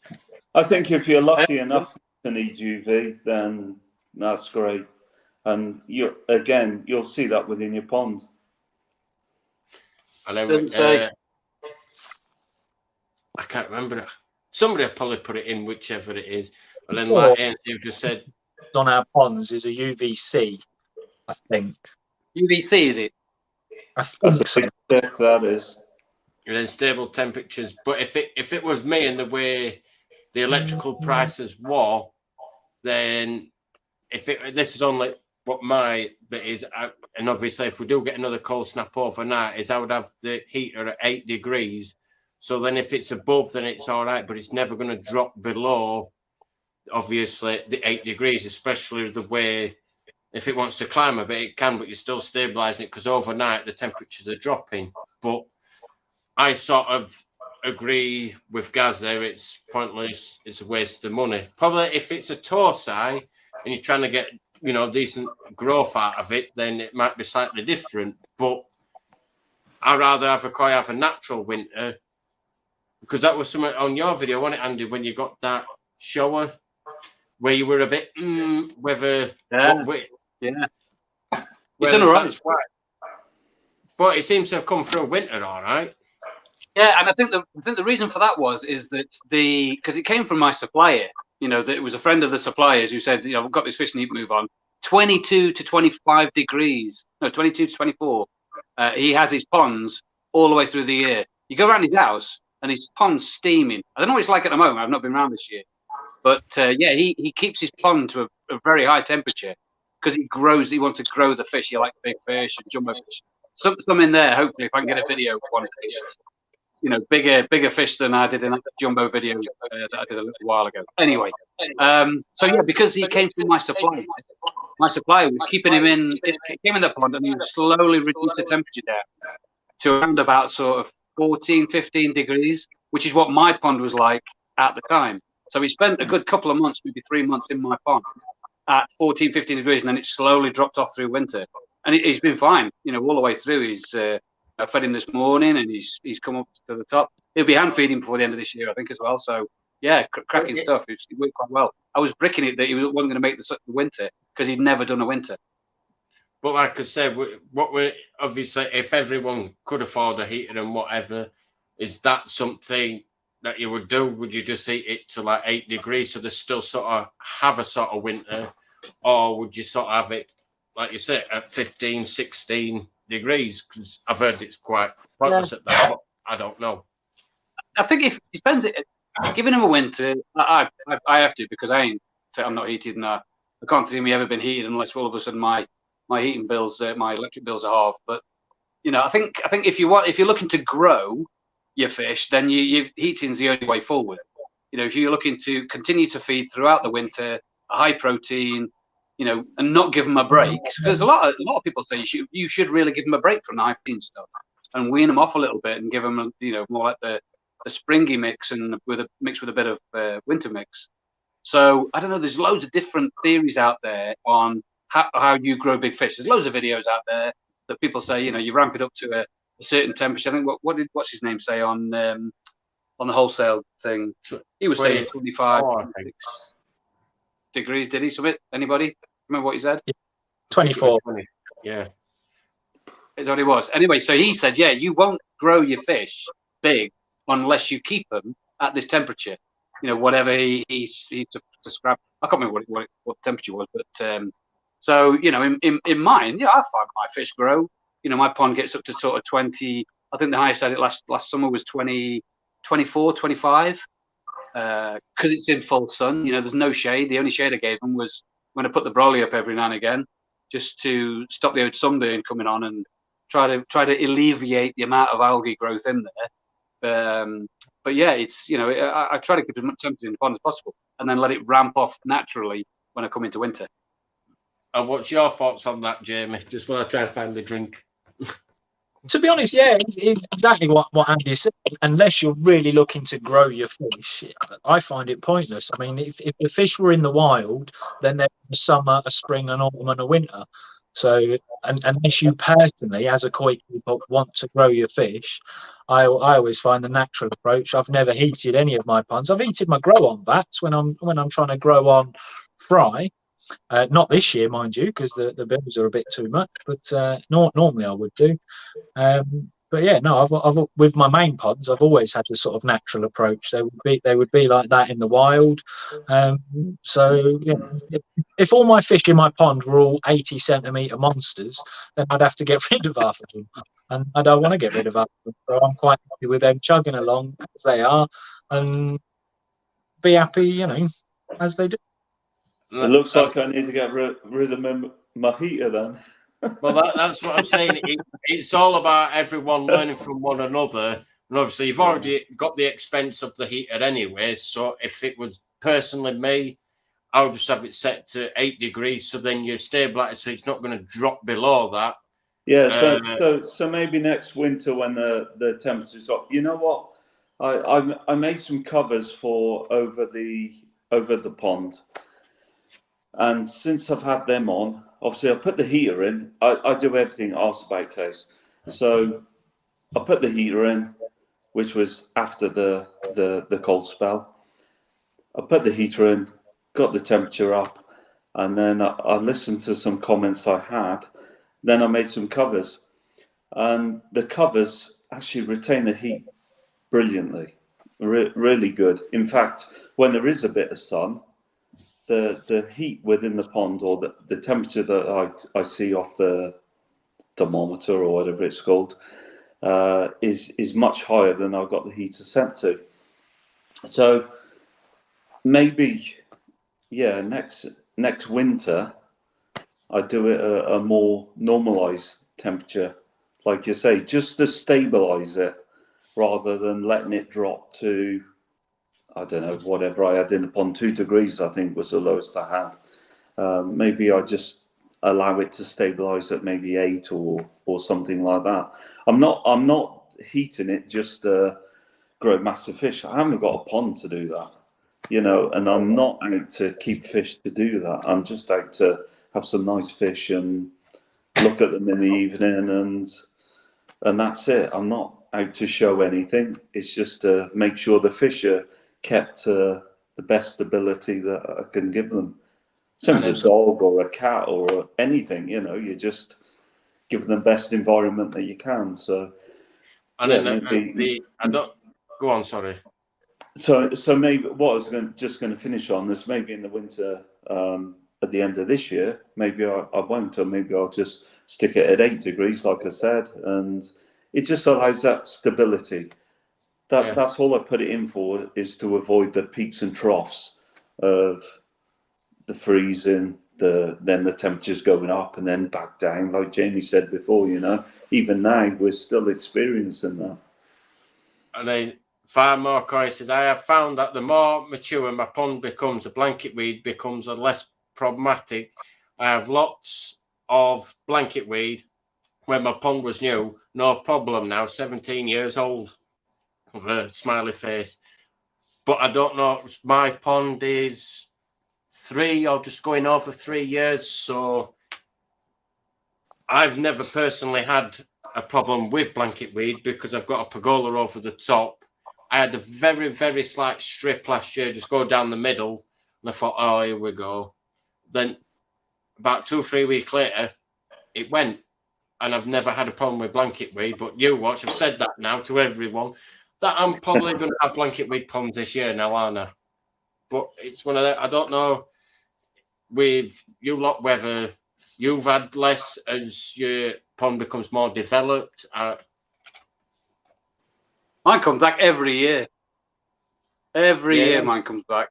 I think if you're lucky enough to need UV, then that's great. And you'll see that within your pond.
And then I can't remember. Somebody will probably put it in, whichever it is. And then, like Ainsley just said,
on our ponds is a UVC, I think.
UVC, is it?
I think so.
That is.
And then stable temperatures. But if it was me and the way the electrical prices were, then this is only what my bit is, and obviously if we do get another cold snap overnight, is I would have the heater at 8 degrees. So then if it's above, then it's all right, but it's never going to drop below, obviously, the 8 degrees, especially the way, if it wants to climb a bit, it can, but you're still stabilizing it because overnight the temperatures are dropping. But I sort of agree with Gaz there. It's pointless. It's a waste of money. Probably if it's a Torsai and you're trying to get, decent growth out of it, then it might be slightly different. But I'd rather have a koi have a natural winter, because that was something on your video, wasn't it, Andy, when you got that shower where you were a bit whether
You've done all right.
But it seems to have come through winter all right.
Yeah, and I think the reason for that is that because it came from my supplier, that it was a friend of the suppliers who said, I've got this fish need to move on. 22 to 25 degrees, no, 22 to 24. He has his ponds all the way through the year. You go around his house and his pond's steaming. I don't know what it's like at the moment. I've not been around this year. But he keeps his pond to a very high temperature because he wants to grow the fish. He likes big fish and jumbo fish. Some in there, hopefully, if I can get a video one day. Bigger fish than I did in that jumbo video that I did a little while ago. Anyway, because he came from my supplier was keeping him in the pond, and he would slowly reduce the temperature down to around about sort of 14, 15 degrees, which is what my pond was like at the time. So he spent a good couple of months, maybe 3 months in my pond at 14, 15 degrees, and then it slowly dropped off through winter. And he's been fine, all the way through. I fed him this morning, and he's come up to the top. He'll be hand feeding before the end of this year, I think, as well. So, yeah, cracking stuff. It worked quite well. I was bricking it that he wasn't going to make the winter because he'd never done a winter.
But like I said, obviously, if everyone could afford a heater and whatever, is that something that you would do? Would you just heat it to like 8 degrees so they still sort of have a sort of winter? Or would you sort of have it, like you said, at 15, 16 degrees? Because I've heard it's quite pointless at that, but I don't know.
I think it depends. Giving him a winter, I have to, because I'm not heated, and I can't see me ever been heated unless all of a sudden my heating bills, my electric bills are half. But I think if you're looking to grow your fish, then heating's the only way forward. If you're looking to continue to feed throughout the winter, a high protein, and not give them a break, because a lot of people say you should really give them a break from the high protein stuff and wean them off a little bit and give them more like the springy mix and with a bit of winter mix. So I don't know. There's loads of different theories out there on how you grow big fish. There's loads of videos out there that people say you ramp it up to a certain temperature. I think what's his name say on the wholesale thing? He was saying 25 degrees. Did he submit? Anybody remember what he said?
24.
Yeah,
is what it was. Anyway, so he said, you won't grow your fish big unless you keep them at this temperature. You know, whatever he described. I can't remember what the temperature was, but so you know, in mine, yeah, I find my fish grow. You know, my pond gets up to sort of 20. I think the highest I had it last summer was 20, 24, 25. Because it's in full sun. You know, there's no shade. The only shade I gave them was when I put the brolly up every now and again, just to stop the sunburn coming on and try to alleviate the amount of algae growth in there. But yeah, it's, you know, I try to keep as much temperature in the pond as possible, and then let it ramp off naturally when I come into winter.
And what's your thoughts on that, Jamie? Just while I try to find the drink.
To be honest, yeah, it's exactly what Andy said. Unless you're really looking to grow your fish, I find it pointless. I mean, if the fish were in the wild, then there's a summer, a spring, an autumn, and a winter. So, unless you personally, as a koi keeper, want to grow your fish, I always find the natural approach. I've never heated any of my ponds. I've heated my grow-on vats when I'm trying to grow on fry. Not this year, mind you, because the bills are a bit too much. But normally I would do. But yeah, no, I've with my main ponds, I've always had a sort of natural approach. They would be like that in the wild. So yeah, if all my fish in my pond were all 80-centimeter monsters, then I'd have to get rid of half of them, and I don't want to get rid of half of them. So I'm quite happy with them chugging along as they are, and be happy, you know, as they do.
It looks like I need to get rid of my heater then.
Well, that's what I'm saying. It's all about everyone learning from one another. And obviously, you've already got the expense of the heater anyway. So if it was personally me, I would just have it set to 8 degrees. So then you stabilize, so it's not going to drop below that.
Yeah. So maybe next winter when the temperatures drop. You know what? I made some covers for over the pond, and since I've had them on. Obviously, I put the heater in. I do everything arse about face. So I put the heater in, which was after the cold spell. I put the heater in, got the temperature up, and then I listened to some comments I had. Then I made some covers, and the covers actually retain the heat brilliantly, really good. In fact, when there is a bit of sun, the heat within the pond, or the temperature that I see off the thermometer or whatever it's called, is much higher than I've got the heater set to. So maybe, yeah, next winter I do it a more normalised temperature, like you say, just to stabilise it, rather than letting it drop to, I don't know, whatever I had in the pond, 2 degrees, I think was the lowest I had. Maybe I just allow it to stabilize at maybe 8 or something like that. I'm not heating it just to grow massive fish. I haven't got a pond to do that, you know, and I'm not out to keep fish to do that. I'm just out to have some nice fish and look at them in the evening, and that's it. I'm not out to show anything. It's just to make sure the fish are kept to the best ability that I can give them. Same as a dog or a cat or anything, you know, you just give them the best environment that you can. So,
and yeah, then maybe, I don't go on. Sorry.
So maybe what I was going to finish on is maybe in the winter, at the end of this year, maybe I won't, or maybe I'll just stick it at 8 degrees, like I said, and it just allows that stability. That's all I put it in for, is to avoid the peaks and troughs of the freezing, then the temperatures going up and then back down, like Jamie said before. You know, even now we're still experiencing that.
And then far more koi said, I have found that the more mature my pond becomes, the blanket weed becomes a less problematic. I have lots of blanket weed when my pond was new, no problem now, 17 years old. With a smiley face, but I don't know. My pond is 3 or just going over 3 years, so I've never personally had a problem with blanket weed because I've got a pergola over the top. I had a very, very slight strip last year, just go down the middle, and I thought, oh, here we go. Then about 2 or 3 weeks later, it went, and I've never had a problem with blanket weed. But you watch, I've said that now to everyone. that I'm probably going to have blanket weed ponds this year now, aren't I? But it's one of the, I don't know with you lot whether you've had less as your pond becomes more developed.
Mine comes back every year. Every year mine comes back.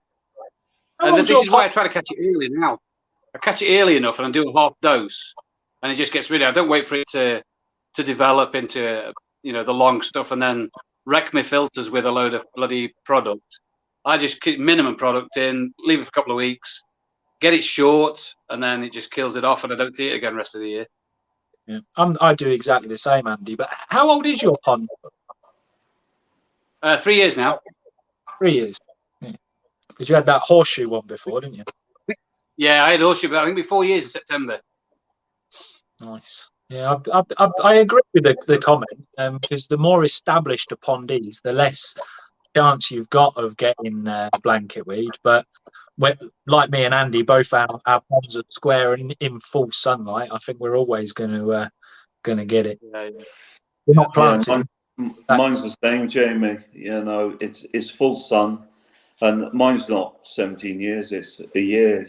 And this is why I try to catch it early now. I catch it early enough and I do a half dose and it just gets rid of it. I don't wait for it to develop into, the long stuff and then wreck my filters with a load of bloody product. I just keep minimum product in, leave it for a couple of weeks, get it short, and then it just kills it off and I don't see it again the rest of the year.
Yeah, I do exactly the same, Andy. But how old is your pond?
3 years now.
3 years. Because you had that horseshoe one before, didn't you?
Yeah, I had horseshoe, but I think it'll be 4 years in September.
Nice. Yeah, I agree with the comment because the more established a pond is, the less chance you've got of getting blanket weed. But like me and Andy, both our ponds are square and in full sunlight. I think we're always going to get it.
Yeah.
We're not planted.
Mine's the same, Jamie. It's full sun, and mine's not 17 years. It's a year.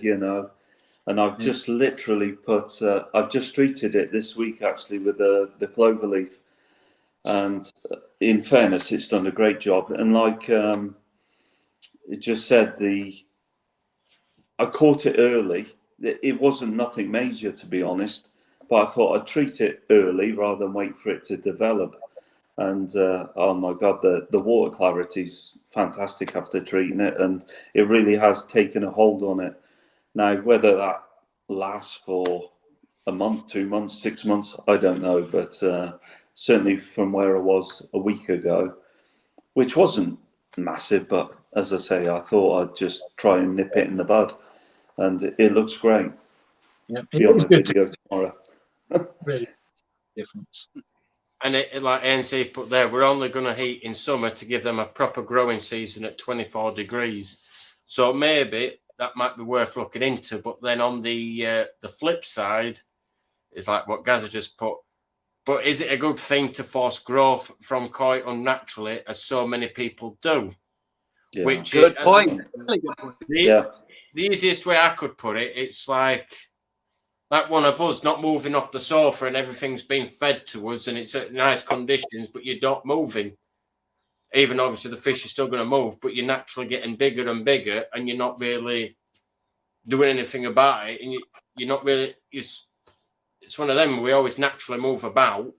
And I've just literally I've just treated it this week actually with the cloverleaf, and in fairness, it's done a great job. And like it just said, I caught it early. It wasn't nothing major, to be honest, but I thought I'd treat it early rather than wait for it to develop. And oh my God, the water clarity's fantastic after treating it, and it really has taken a hold on it. Now, whether that lasts for a month, 2 months, 6 months, I don't know. But certainly from where I was a week ago, which wasn't massive, but as I say, I thought I'd just try and nip it in the bud. And it looks great.
Yeah,
be on the video tomorrow.
Really difference.
And like ANC put there, we're only going to heat in summer to give them a proper growing season at 24 degrees. So maybe that might be worth looking into. But then on the flip side, is like what Gazza just put. But is it a good thing to force growth from koi unnaturally, as so many people do?
Yeah.
Which
Good point. Really good point.
The easiest way I could put it, it's like one of us not moving off the sofa and everything's been fed to us and it's at nice conditions, but you're not moving. Even obviously the fish is still going to move, but you're naturally getting bigger and bigger and you're not really doing anything about it. And you're not really, it's one of them, we always naturally move about.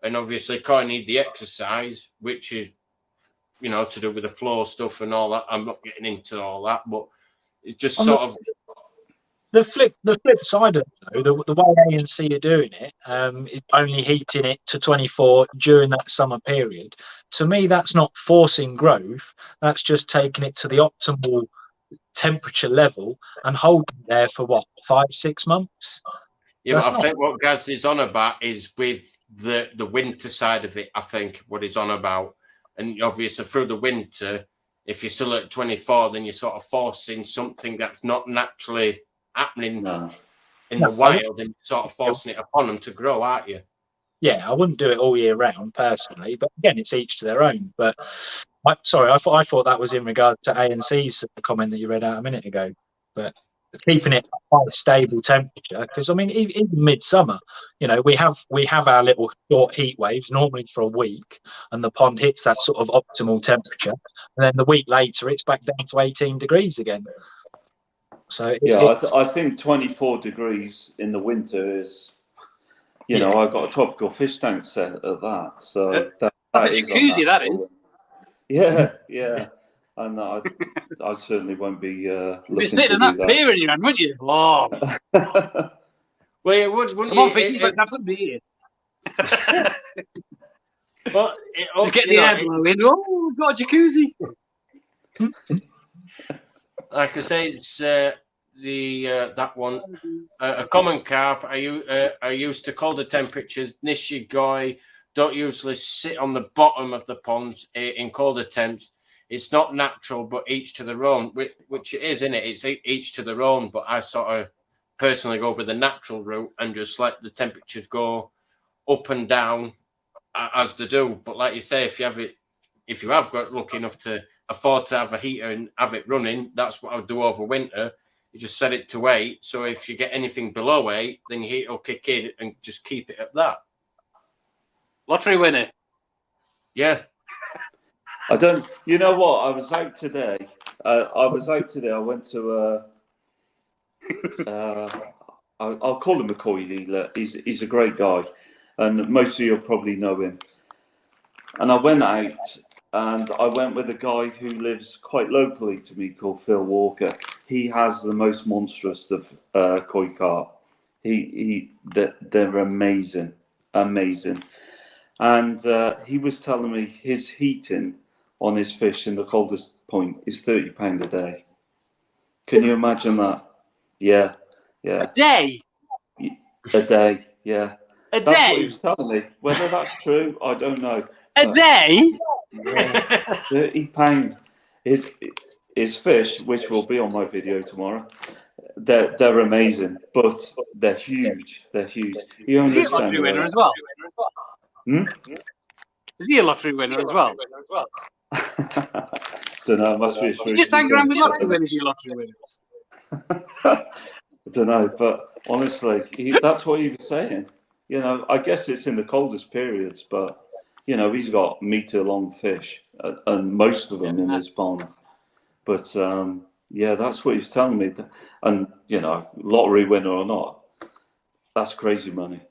And obviously koi need the exercise, which is, to do with the flow stuff and all that. I'm not getting into all that, but it's just
the flip side of it, though, the way ANC are doing it, is only heating it to 24 during that summer period. To me, that's not forcing growth. That's just taking it to the optimal temperature level and holding it there for 5-6 months.
Yeah, but I think what Gaz is on about is with the winter side of it. I think what he's on about, and obviously through the winter, if you're still at 24, then you're sort of forcing something that's not naturally happening in the wild and sort of forcing it upon them to grow, aren't you?
Yeah, I wouldn't do it all year round personally, but again, it's each to their own. But I thought that was in regard to ANC's comment that you read out a minute ago. But keeping it at a stable temperature, because I mean, even midsummer, we have our little short heat waves normally for a week, and the pond hits that sort of optimal temperature, and then the week later it's back down to 18 degrees again. So
I think 24 degrees in the winter is, I've got a tropical fish tank set at that. So that is
jacuzzi, that is.
Yeah. And I certainly won't be looking
You'd be sitting in that beer in your hand, wouldn't you? Oh.
Well, it would, wouldn't
Come on, fish, let's have some beer.
But
just get the air blowing. Oh, we've got a jacuzzi.
Like I say, it's that one. A common carp. I used to colder temperatures. Nishigoi don't usually sit on the bottom of the ponds in colder temps. It's not natural, but each to their own, which it is, isn't it? It's each to their own. But I sort of personally go with the natural route and just let the temperatures go up and down as they do. But like you say, if you have it if you have got lucky enough to afford to have a heater and have it running, that's what I would do over winter. You just set it to 8. So if you get anything below 8, then your heat will kick in and just keep it at that.
Lottery winner.
Yeah.
I don't. You know what? I was out today. I went to I'll call him a coy dealer. He's a great guy, and most of you'll probably know him. And I went out, and I went with a guy who lives quite locally to me called Phil Walker. He has the most monstrous of koi carp. They're amazing. And he was telling me his heating on his fish in the coldest point is £30 a day. Can you imagine that? Yeah.
A day?
A day, yeah.
That's
what he was telling me. Whether that's true, I don't know.
A day?
Yeah, £30. His fish, which will be on my video tomorrow, they're amazing, but they're huge. He only
Is he a lottery winner as well? Is he a lottery winner as well?
Don't know. Must be a
You just hang around with lottery winners, you lottery winners.
I don't know, but honestly, that's what he was saying. You know, I guess it's in the coldest periods, but you know, he's got meter-long fish, and most of them in his pond. But yeah, that's what he's telling me. And you know, lottery winner or not, that's crazy money.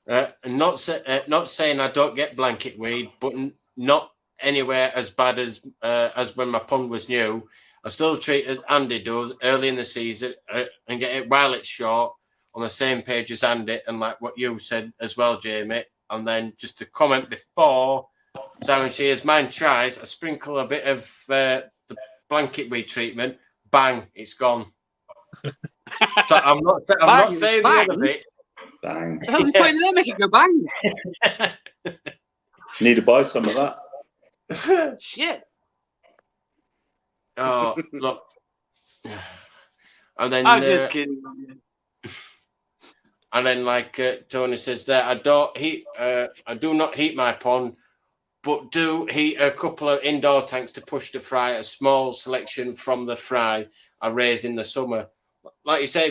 And not saying I don't get blanket weed, but not anywhere as bad as when my pond was new. I still treat it as Andy does early in the season and get it while it's short, on the same page as Andy, and like what you said as well, Jamie. And then just to comment before Simon Shears, mine tries, I sprinkle a bit of the blanket weed treatment, bang, it's gone. So I'm not saying the other bit.
Bang.
How's he putting it there? Make it go bang.
Need to buy some of that.
Shit.
Oh, look. And then
I'm just kidding.
And then, like Tony says there, I do not heat my pond, but do heat a couple of indoor tanks to push the fry. A small selection from the fry I raise in the summer. Like you say,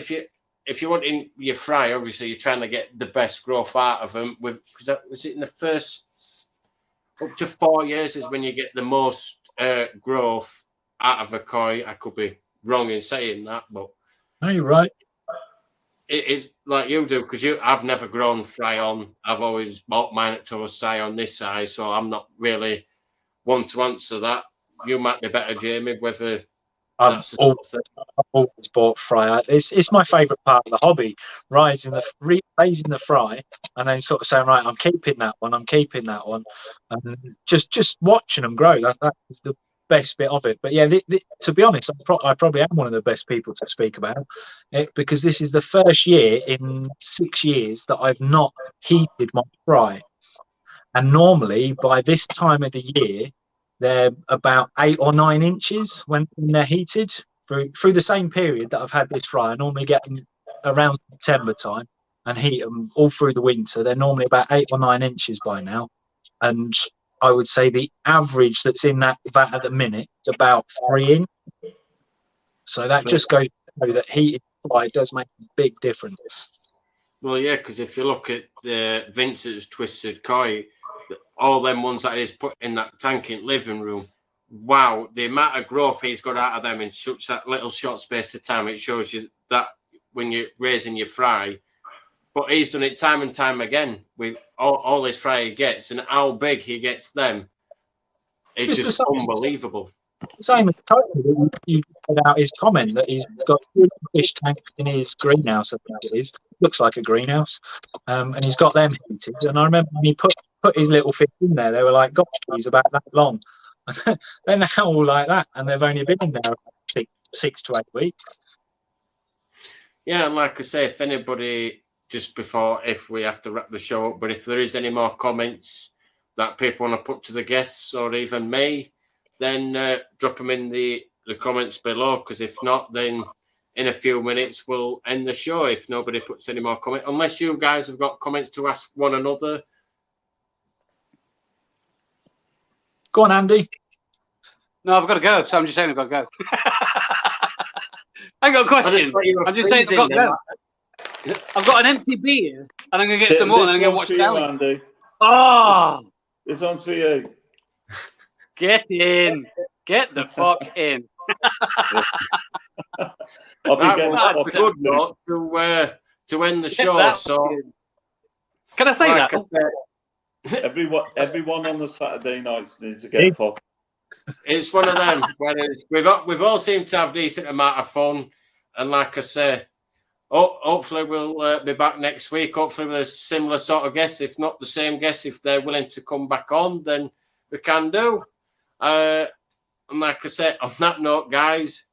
if you want in your fry, obviously you're trying to get the best growth out of them. Because was it in the first up to 4 years is when you get the most growth out of a koi. I could be wrong in saying that, but
no, you're right.
It is like you do, because I've never grown fry on. I've always bought mine at Torsai on this side, so I'm not really one to answer that. You might be better, Jamie, whether
I've always bought fry. It's my favourite part of the hobby, raising the fry, and then sort of saying, right, I'm keeping that one, and just watching them grow. That is the best bit of it. But yeah, to be honest, I probably am one of the best people to speak about it, because this is the first year in 6 years that I've not heated my fry, and normally by this time of the year they're about 8 or 9 inches when they're heated through the same period that I've had this fry. I normally get them around September time and heat them all through the winter. They're normally about 8 or 9 inches by now, and I would say the average that's in that at the minute is about 3 inches. So that just goes to show that heated fry does make a big difference.
Well, yeah, because if you look at the Vincent's Twisted Koi, all them ones that he's put in that tank in living room, wow, the amount of growth he's got out of them in such that little short space of time, it shows you that when you're raising your fry. But he's done it time and time again with all his fry he gets, and how big he gets them. It's just unbelievable.
Same as Tony, you put out his comment that he's got 2 fish tanks in his greenhouse. I think it is. Looks like a greenhouse, and he's got them heated. And I remember when he put his little fish in there, they were like, gosh, he's about that long. They're now all like that, and they've only been in there 6 to 8 weeks.
Yeah, and like I say, if anybody, just before, if we have to wrap the show up, but if there is any more comments that people want to put to the guests or even me, then drop them in the comments below, because if not, then in a few minutes we'll end the show if nobody puts any more comments, unless you guys have got comments to ask one another.
Go on, Andy.
No, I've got to go. So I'm just saying I've got to go. I ain't got a question. I'm just saying I've got to go. I've got an empty beer, and I'm going to get some more, and I'm going to watch telly.
Andy.
Oh!
This one's for you.
Get in. Get the fuck in.
I'll be getting
that's a good note to end the show. So,
can I say
like
that?
Everyone on the Saturday nights needs to get fucked.
It's one of them. We've all seemed to have decent amount of fun, and like I say, hopefully we'll be back next week. Hopefully with a similar sort of guest, if not the same guest, if they're willing to come back on, then we can do. And like I said, on that note, guys,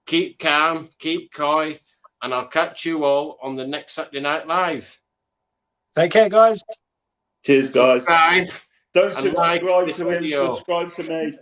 keep calm, keep coy, and I'll catch you all on the next Saturday Night Live.
Take care, guys.
Cheers, guys.
Subscribe.
Don't subscribe
like
to him, subscribe to me.